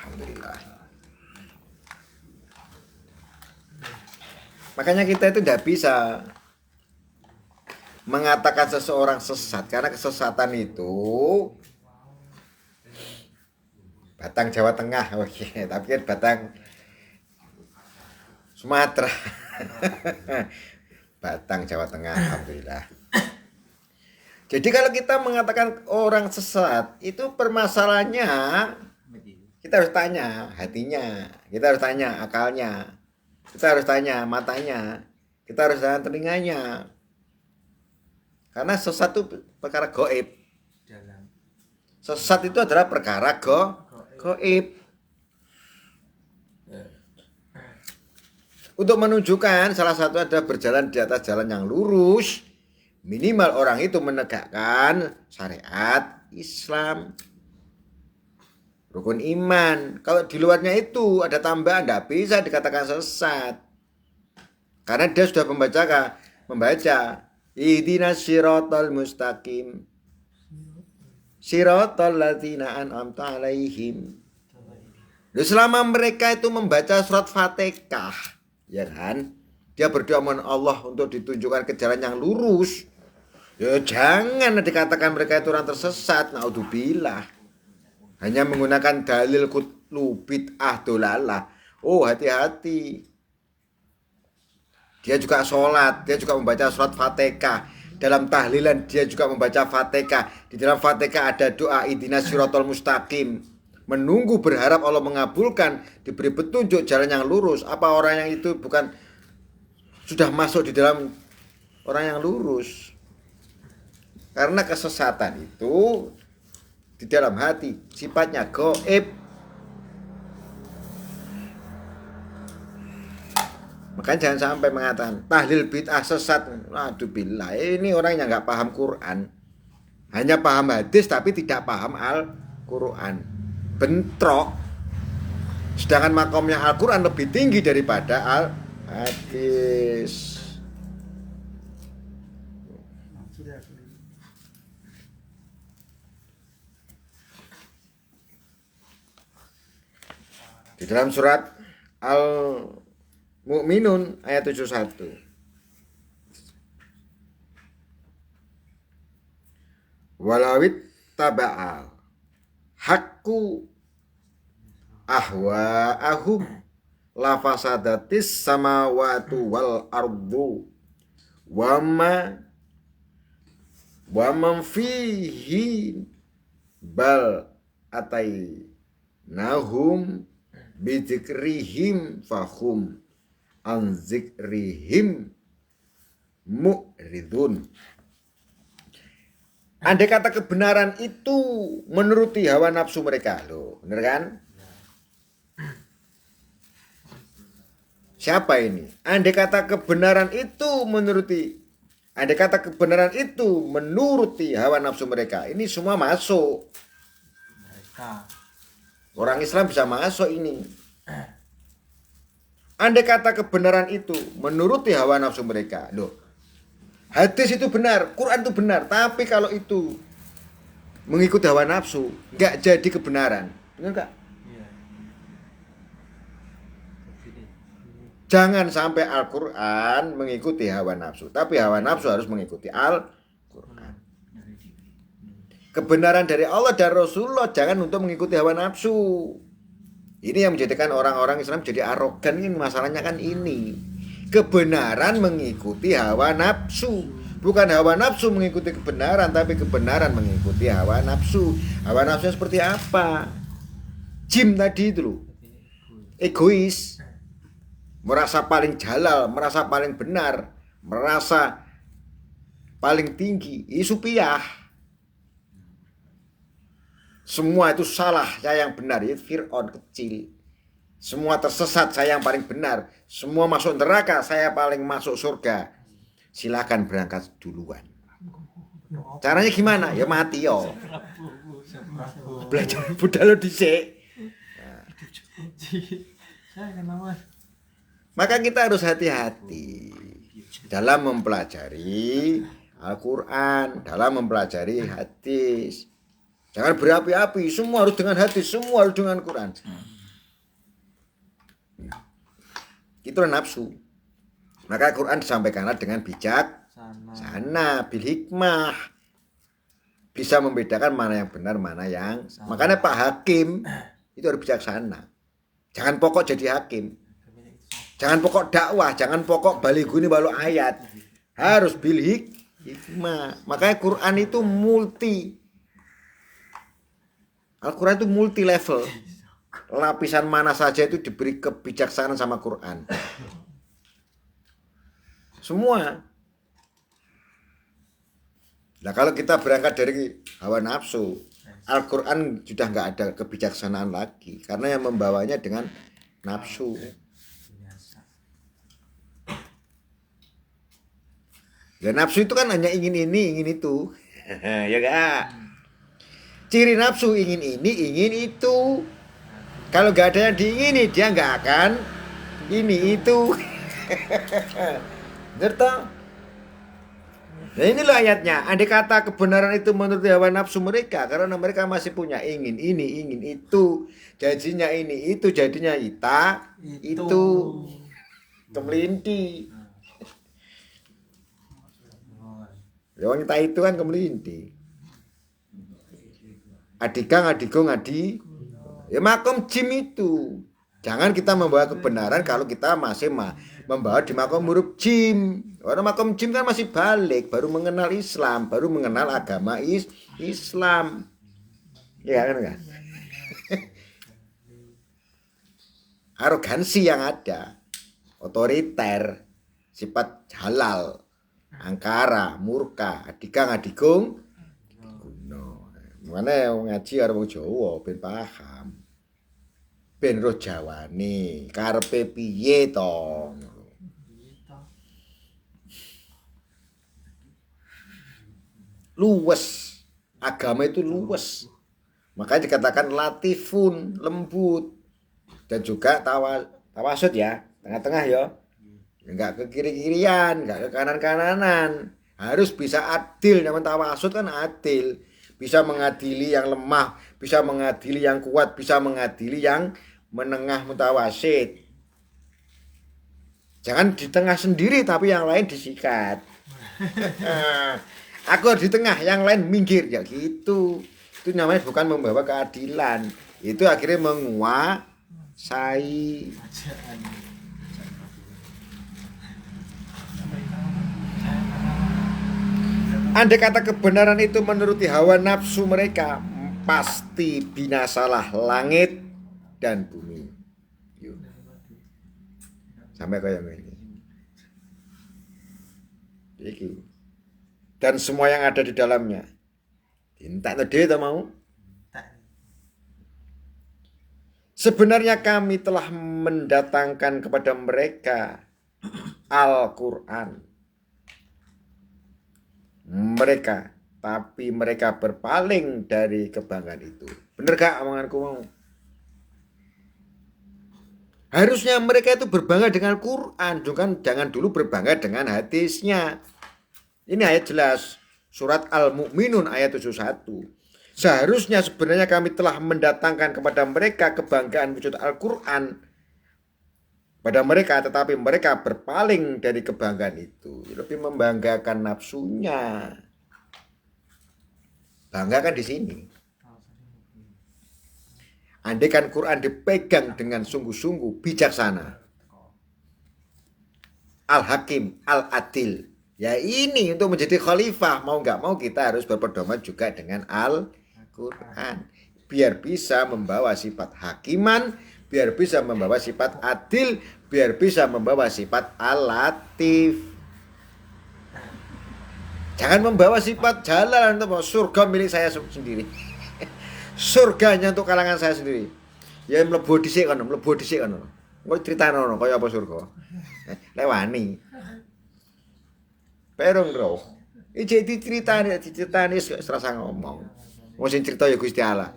Alhamdulillah. Makanya kita itu tidak bisa mengatakan seseorang sesat karena kesesatan itu Batang Jawa Tengah, oke, tapi kan Batang Sumatera. Batang Jawa Tengah, alhamdulillah. Jadi kalau kita mengatakan orang sesat, itu permasalahannya kita harus tanya hatinya, kita harus tanya akalnya, kita harus tanya matanya, kita harus tanya telinganya. Karena sesat itu perkara gaib. Sesat itu adalah perkara gaib. Untuk menunjukkan salah satu adalah berjalan di atas jalan yang lurus, minimal orang itu menegakkan syariat Islam, rukun iman. Kalau di luarnya itu ada tambahan, tidak bisa dikatakan sesat. Karena dia sudah membaca Ihdinas siratal mustaqim. Siratal ladzina an'amta 'alaihim. Selama mereka itu membaca surat Fatihah, ya kan? Dia berdoa mohon Allah untuk ditunjukkan ke jalan yang lurus. Ya jangan dikatakan mereka itu orang tersesat, naudzubillah. Hanya menggunakan dalil kutlu bid'ah dolalah. Oh, hati-hati. Dia juga sholat, dia juga membaca surat Fatihah. Dalam tahlilan dia juga membaca Fatihah. Di dalam Fatihah ada doa ihdinas siratal mustaqim. Menunggu berharap Allah mengabulkan, diberi petunjuk jalan yang lurus. Apa orang yang itu bukan sudah masuk di dalam orang yang lurus? Karena kesesatan itu di dalam hati sifatnya gaib. Makanya jangan sampai mengatakan tahlil bid'ah sesat. Aduh billah, ini orang yang nggak paham Quran, hanya paham hadis tapi tidak paham Al-Quran. Bentrok. Sedangkan makomnya Al-Quran lebih tinggi daripada Al-Hadis. Di dalam surat Al-Mu'minun ayat 71. Walawit taba'al hakku ahwa'ahum lafasadatis samawatu wal ardu wama fihi bal atainahum bidzikrihim fahum an zikrihim mu'ridun. Andai kata kebenaran itu menuruti hawa nafsu mereka, loh, bener kan? Siapa ini? Andai kata kebenaran itu menuruti hawa nafsu mereka, ini semua masuk. Orang Islam bisa masuk ini. Andai kata kebenaran itu menuruti hawa nafsu mereka, loh, hadis itu benar, Quran itu benar, tapi kalau itu mengikuti hawa nafsu, nggak jadi kebenaran, benar nggak? Jangan sampai Al-Quran mengikuti hawa nafsu, tapi hawa nafsu harus mengikuti Al-Quran. Kebenaran dari Allah dan Rasulullah jangan untuk mengikuti hawa nafsu. Ini yang menjadikan orang-orang Islam jadi arogan. Ini masalahnya kan ini. Kebenaran mengikuti hawa nafsu. Bukan hawa nafsu mengikuti kebenaran, tapi kebenaran mengikuti hawa nafsu. Hawa nafsunya seperti apa? Jim tadi itu loh. Egois. Merasa paling jalal, merasa paling benar, merasa paling tinggi. Ini supiah. Semua itu salah, saya yang benar. Itu Fir'aun kecil. Semua tersesat, saya yang paling benar. Semua masuk neraka, saya paling masuk surga. Silakan berangkat duluan. Caranya gimana? Ya mati yo. Belajar budal dhisik. Maka kita harus hati-hati dalam mempelajari Al-Quran, dalam mempelajari hadis. Jangan berapi-api, semua harus dengan hadis, semua harus dengan Quran. Itu nafsu. Maka Quran disampaikanlah dengan bijak, sana, bil hikmah. Bisa membedakan mana yang benar, mana yang salah. Makanya Pak Hakim itu harus bijaksana. Jangan pokok jadi hakim. Jangan pokok dakwah, jangan pokok baliguni walau ayat. Harus bil hikmah. Makanya Quran itu multi. Al-Quran itu multi level. Lapisan mana saja itu diberi kebijaksanaan sama Quran. Semua. Nah kalau kita berangkat dari hawa nafsu, Al-Quran sudah nggak ada kebijaksanaan lagi. Karena yang membawanya dengan nafsu. Ya nafsu itu kan hanya ingin ini, ingin itu. Ya gak? Ciri nafsu ingin ini, ingin itu. Kalau gak ada yang diingini, dia gak akan ini itu. Bener toh? Nah ini loh ayatnya. Andai kata kebenaran itu menurut hawa nafsu mereka, karena mereka masih punya ingin ini, ingin itu, jadinya ini itu, jadinya itu kemelinti. Ya wanita itu kan kemelinti. Adigang, adi. Ya makom jim itu. Jangan kita membawa kebenaran kalau kita masih membawa di makom huruf jim. Orang makom jim kan masih balik, baru mengenal Islam, baru mengenal agama Islam. Ya kan? Arogansi yang ada, otoriter, sifat halal, angkara, murka, adigang. Mana ngaji karo wong Jawa ben paham. Ben roh Jawane, karepe piye to? Luwes. Agama itu luwes. Makanya dikatakan latifun, lembut. Dan juga tawasud ya, tengah-tengah ya. Enggak ke kiri-kirian, enggak ke kanan-kananan. Harus bisa adil, namanya tawasud kan adil. Bisa mengadili yang lemah, bisa mengadili yang kuat, bisa mengadili yang menengah mutawasid. Jangan di tengah sendiri tapi yang lain disikat. Aku di tengah, yang lain minggir ya gitu. Itu namanya bukan membawa keadilan. Itu akhirnya menguasai. Andai kata kebenaran itu menuruti hawa nafsu mereka, pasti binasalah langit dan bumi. Yuk. Sampai kayak ini. Iki. Dan semua yang ada di dalamnya. Entak tadi tak mau. Sebenarnya kami telah mendatangkan kepada mereka Al-Quran. Tapi mereka berpaling dari kebanggaan itu. Bener gak omonganku mau? Harusnya mereka itu berbangga dengan Quran, jangan dulu berbangga dengan hadisnya. Ini ayat jelas, surat Al-Mu'minun ayat 71. Seharusnya sebenarnya kami telah mendatangkan kepada mereka kebanggaan wujud Al-Quran pada mereka, tetapi mereka berpaling dari kebanggaan itu. Lebih membanggakan nafsunya. Banggakan di sini. Andaikan Quran dipegang dengan sungguh-sungguh bijaksana, Al-Hakim, Al-Adil. Ya ini untuk menjadi khalifah, mau nggak mau kita harus berpedoman juga dengan Al-Quran. Biar bisa membawa sifat hakiman, biar bisa membawa sifat adil, biar bisa membawa sifat al-latif. Jangan membawa sifat jalan untuk surga milik saya sendiri. Surganya untuk kalangan saya sendiri. Ya mlebu dhisik kono, mlebu dhisik kono. Engko critanono kaya apa surga. Lewani. Perong roh. Iki diceritani wis serasa ngomong. Wong sing cerita ya Gusti Allah.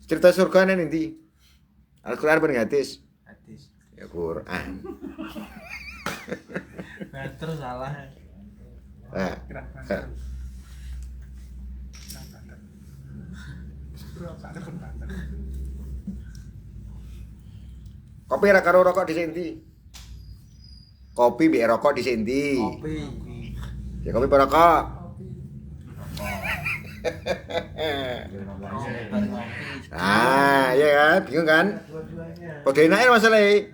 Cerita surgane ning ndi? Al-Quran apa hadis? Hadis. Ya Quran. Terus salah. Kopi ra karo rokok dhisik ndi? Kopi mbek rokok dhisik ndi? Kopi. Ya kopi apa rokok? Iya kan? Bingung kan? Kode enake masalahnya.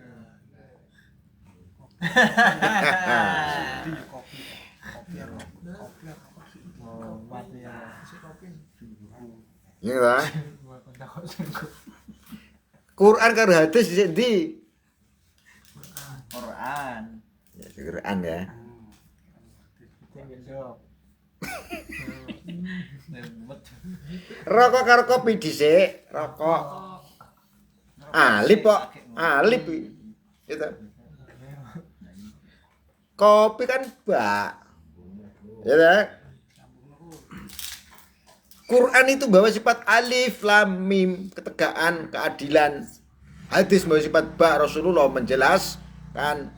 Iya lah. Quran karo hadis dhisik ndi? Quran. Ya Quran ya. Rokok karo kopi dhisik, rokok. Alip kok, alip. Gitu. Kopi kan bak. Ya kan? Quran itu bawa sifat alif, lam, mim, ketegaan, keadilan. Hadis bawa sifat ba, Rasulullah menjelaskan.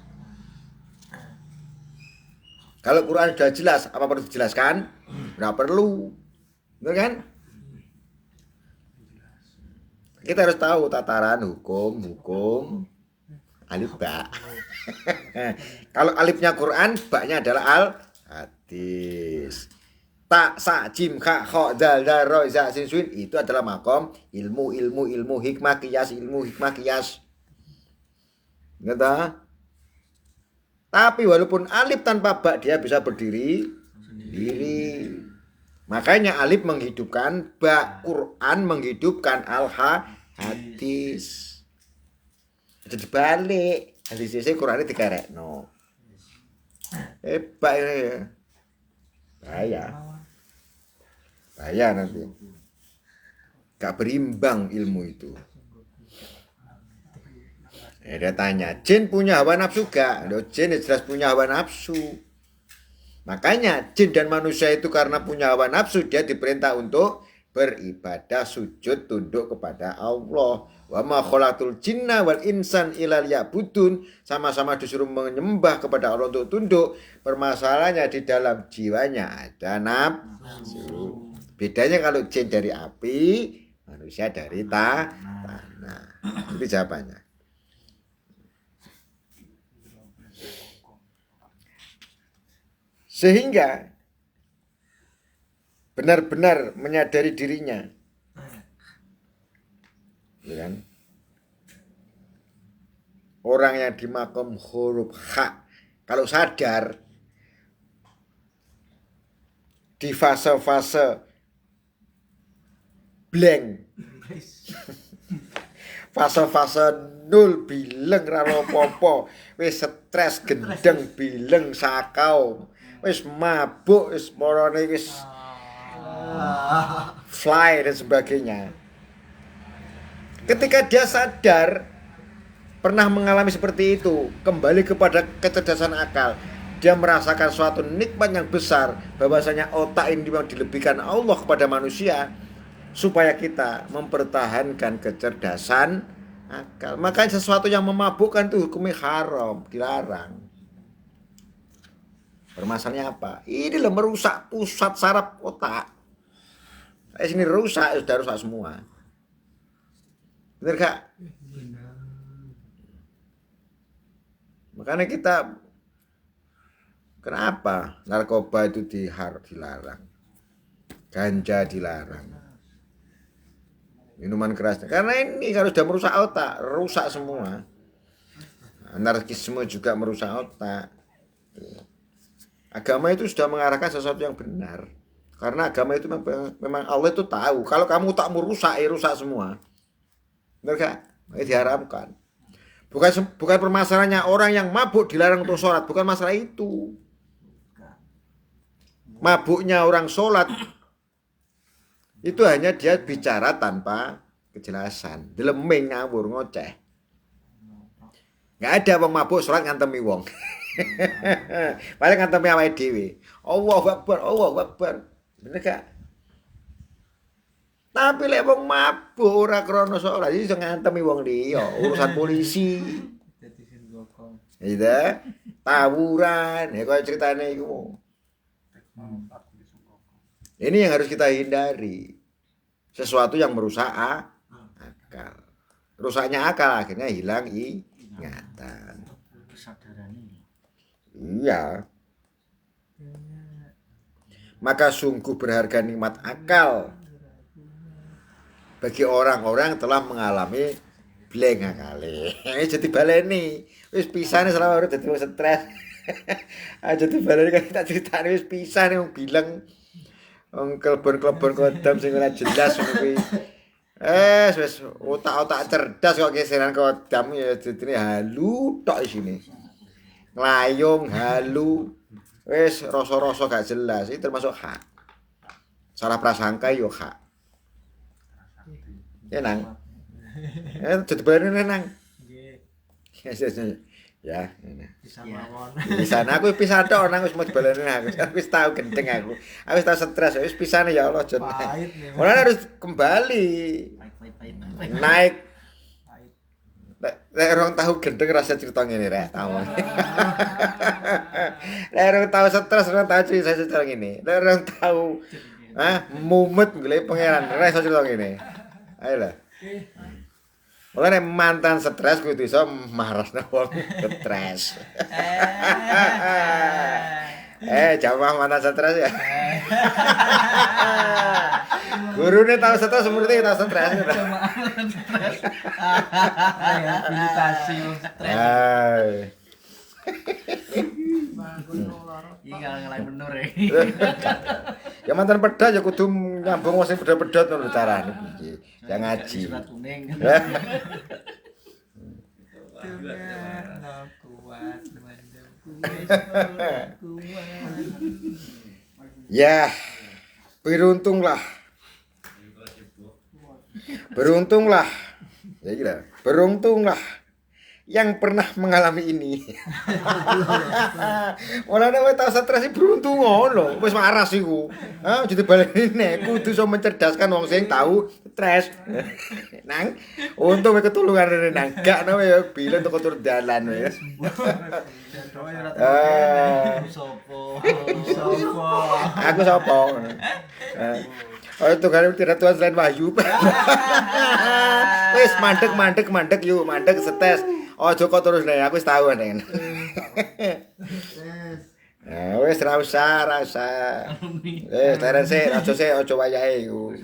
Kalau Quran sudah jelas, apa perlu dijelaskan? Nggak perlu. Betul kan? Kita harus tahu tataran hukum alif ba. Kalau alifnya Quran, baknya adalah al hadis. Ta, sa, jim, kha, kho, dal, dal, ro, za, sin, suin, itu adalah makom ilmu hikmah qiyas, Gitu? Tapi walaupun alif tanpa ba, dia bisa berdiri sendiri. Makanya alif menghidupkan ba, Quran menghidupkan hadis. Jadi balik hadis Quran ini dikarekno. Hebat ini ya. Bahaya nanti. Gak berimbang ilmu itu. Dia tanya, jin punya hawa nafsu gak? Loh, jin jelas punya hawa nafsu. Makanya jin dan manusia itu karena punya hawa nafsu, dia diperintah untuk beribadah, sujud, tunduk kepada Allah. Wa ma khalaqtul jinna wal insan illa liya'budun. Sama-sama disuruh menyembah kepada Allah untuk tunduk. Permasalahannya di dalam jiwanya ada nafsu. Bedanya kalau jin dari api, manusia dari tanah. Itu jawabannya. Sehingga benar-benar menyadari dirinya, ya kan? Orang yang di makom huruf kha, kalau sadar di fase-fase blank, fase-fase nul bileng raro popo, wis stres gendeng bileng sakau, wis mabuk, wis morone wis fly dan sebagainya. Ketika dia sadar pernah mengalami seperti itu, kembali kepada kecerdasan akal, dia merasakan suatu nikmat yang besar, bahwasanya otak ini memang dilebihkan Allah kepada manusia supaya kita mempertahankan kecerdasan akal. Makanya sesuatu yang memabukkan itu hukumnya haram, dilarang. Permasalahannya apa? Ini loh merusak pusat saraf otak. Sini rusak, sudah rusak semua. Bener gak? Makanya kita, kenapa narkoba itu dilarang, ganja dilarang, minuman keras? Karena ini kalau sudah merusak otak, rusak semua. Anarkisme juga merusak otak. Agama itu sudah mengarahkan sesuatu yang benar. Karena agama itu memang Allah itu tahu. Kalau kamu otakmu rusak, ya rusak semua. Benar gak? Ini diharamkan. Bukan permasalahannya orang yang mabuk dilarang untuk sholat. Bukan masalah itu. Mabuknya orang sholat itu hanya dia bicara tanpa kejelasan. Deleming, ngawur, ngoceh. Gak ada wong mabuk sholat ngantemi wong. Paling ngantemi awake dhewe. Allahu Akbar, Allahu Akbar. Bener gak? Tapi lek wong mabuk ora krana salat iso ngantemi wong liya, urusan polisi. Iya, tawuran, ya kaya ceritane iku. Ini yang harus kita hindari. Sesuatu yang merusak akal. Rusaknya akal akhirnya hilang ingatan. Iya. Maka sungguh berharga nikmat akal bagi orang-orang yang telah mengalami blank akale. Jadi baleni wis pisane selama urip dadi stres. Jadi baleni kan tak critani wis pisane wong bilang wong klebon-klebon kodam sing ora jelas ngono kuwi. Wis otak-otak cerdas kok geseran kodam ya dadi halu tok isine. Nglayung halu. Wis rasa-rasa gak jelas, itu termasuk hak. Salah prasangka yo hak. Ya nang. Jadi bener nang. Nggih. Ya, ngene. Bisa aku pisah tok nang wis mau dibaleni aku. Wis tau gendeng aku. Aku wis tau stres, wis pisane ya Allah jon. Ora harus kembali. Naik. Lek orang tahu gendeng rasa cerita ngene rek, tahu. Lek tau stres, ora tau cerita secara ngene. Lek ora tau mumet golek pangeran, ora iso cerita ngene. Ayo lah. Mulane mantan stres kudu iso marasno wong stres. Jamaah mantan stres ya. Gurune tau stres, muridé tau stres. Rehabilitasi wong stres. Iki ngalah bener Ya mantan pedas ya kudu nyambung wong sing pedhot-pedhot ngono carane piye. Ya ngaji. Surat kuning. Kuat. Ya, beruntunglah, ya gila, beruntunglah yang pernah mengalami ini. Mulane kowe tau stres beruntung ngono, wis waras iku. Jadi baleni nek kudu iso mencerdaskan wong sing tau stres. Nang, untung kowe ketulungan rene nang, gak nawe ya bilen teko tur dalan wae. Aku sapa? Itu kan tidak Tuhan selain Wahyu. Wis mandek yuk, mandek stres. Ojo kok terus nek aku wis tau nek. Wis ra usah. Teren sik, aja wayahe iku.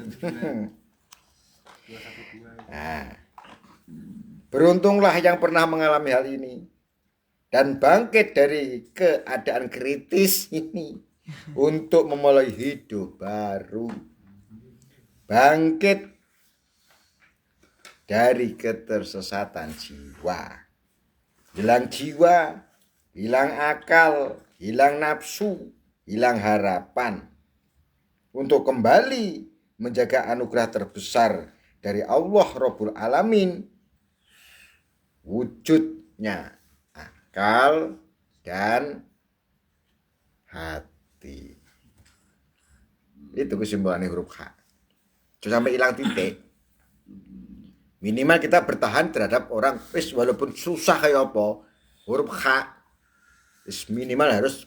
Beruntunglah yang pernah mengalami hal ini dan bangkit dari keadaan kritis ini untuk memulai hidup baru. Bangkit dari ketersesatan jiwa. Hilang jiwa, hilang akal, hilang nafsu, hilang harapan. Untuk kembali menjaga anugerah terbesar dari Allah Rabbul Alamin. Wujudnya akal dan hati. Itu kesimpulannya huruf H. Sampai hilang titik. Minimal kita bertahan terhadap orang walaupun susah kayak apa, huruf H minimal harus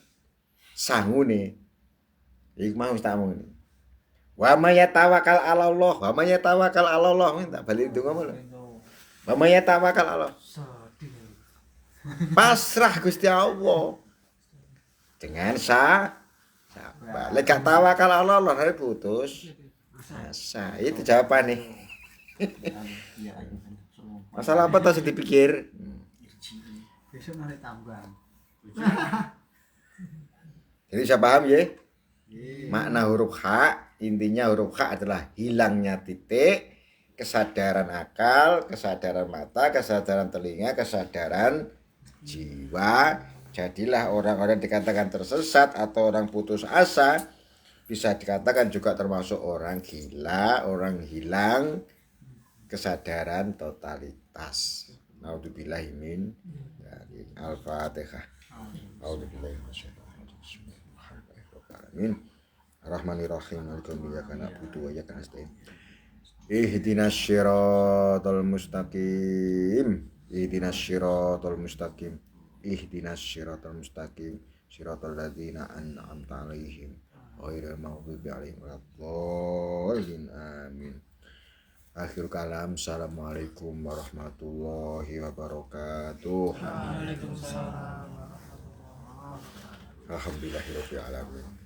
sangune. Iki mau tak ngomong ini. Wa may tawakal 'ala Allah, wa may tawakal 'ala Allah, tak balik ndonga ngono. Wa may tawakal 'ala Allah. Pasrah Gusti Allah. Dengan sabar. Lek gak tawakal 'ala Allah hari putus. Asa, itu jawabannya. Masalah apa tadi dipikir? Besok mari tambang. Jadi saya paham ya? Makna huruf H, intinya huruf H adalah hilangnya titik, kesadaran akal, kesadaran mata, kesadaran telinga, kesadaran jiwa. Jadilah orang-orang dikatakan tersesat atau orang putus asa. Bisa dikatakan juga termasuk orang gila, orang hilang kesadaran totalitas. Naudzubillahi min dzalik. Al-Fatihah. A'udzubillahi minasyaitonir rajim. Bismillahirrahmanirrahim. Ar-Rahmanir-Rahim. Maliki iyyaka na'budu wa iyyaka nasta'in. Ihdinas siratal mustaqim. Ihdinas siratal mustaqim. Ihdinas siratal mustaqim. Siratal ladzina an'amta 'alaihim ghairil maghdubi 'alaihim waladdallin. Amin. Akhir kalam. Assalamualaikum warahmatullahi wabarakatuh. Waalaikumsalam. Alhamdulillahirabbil alamin.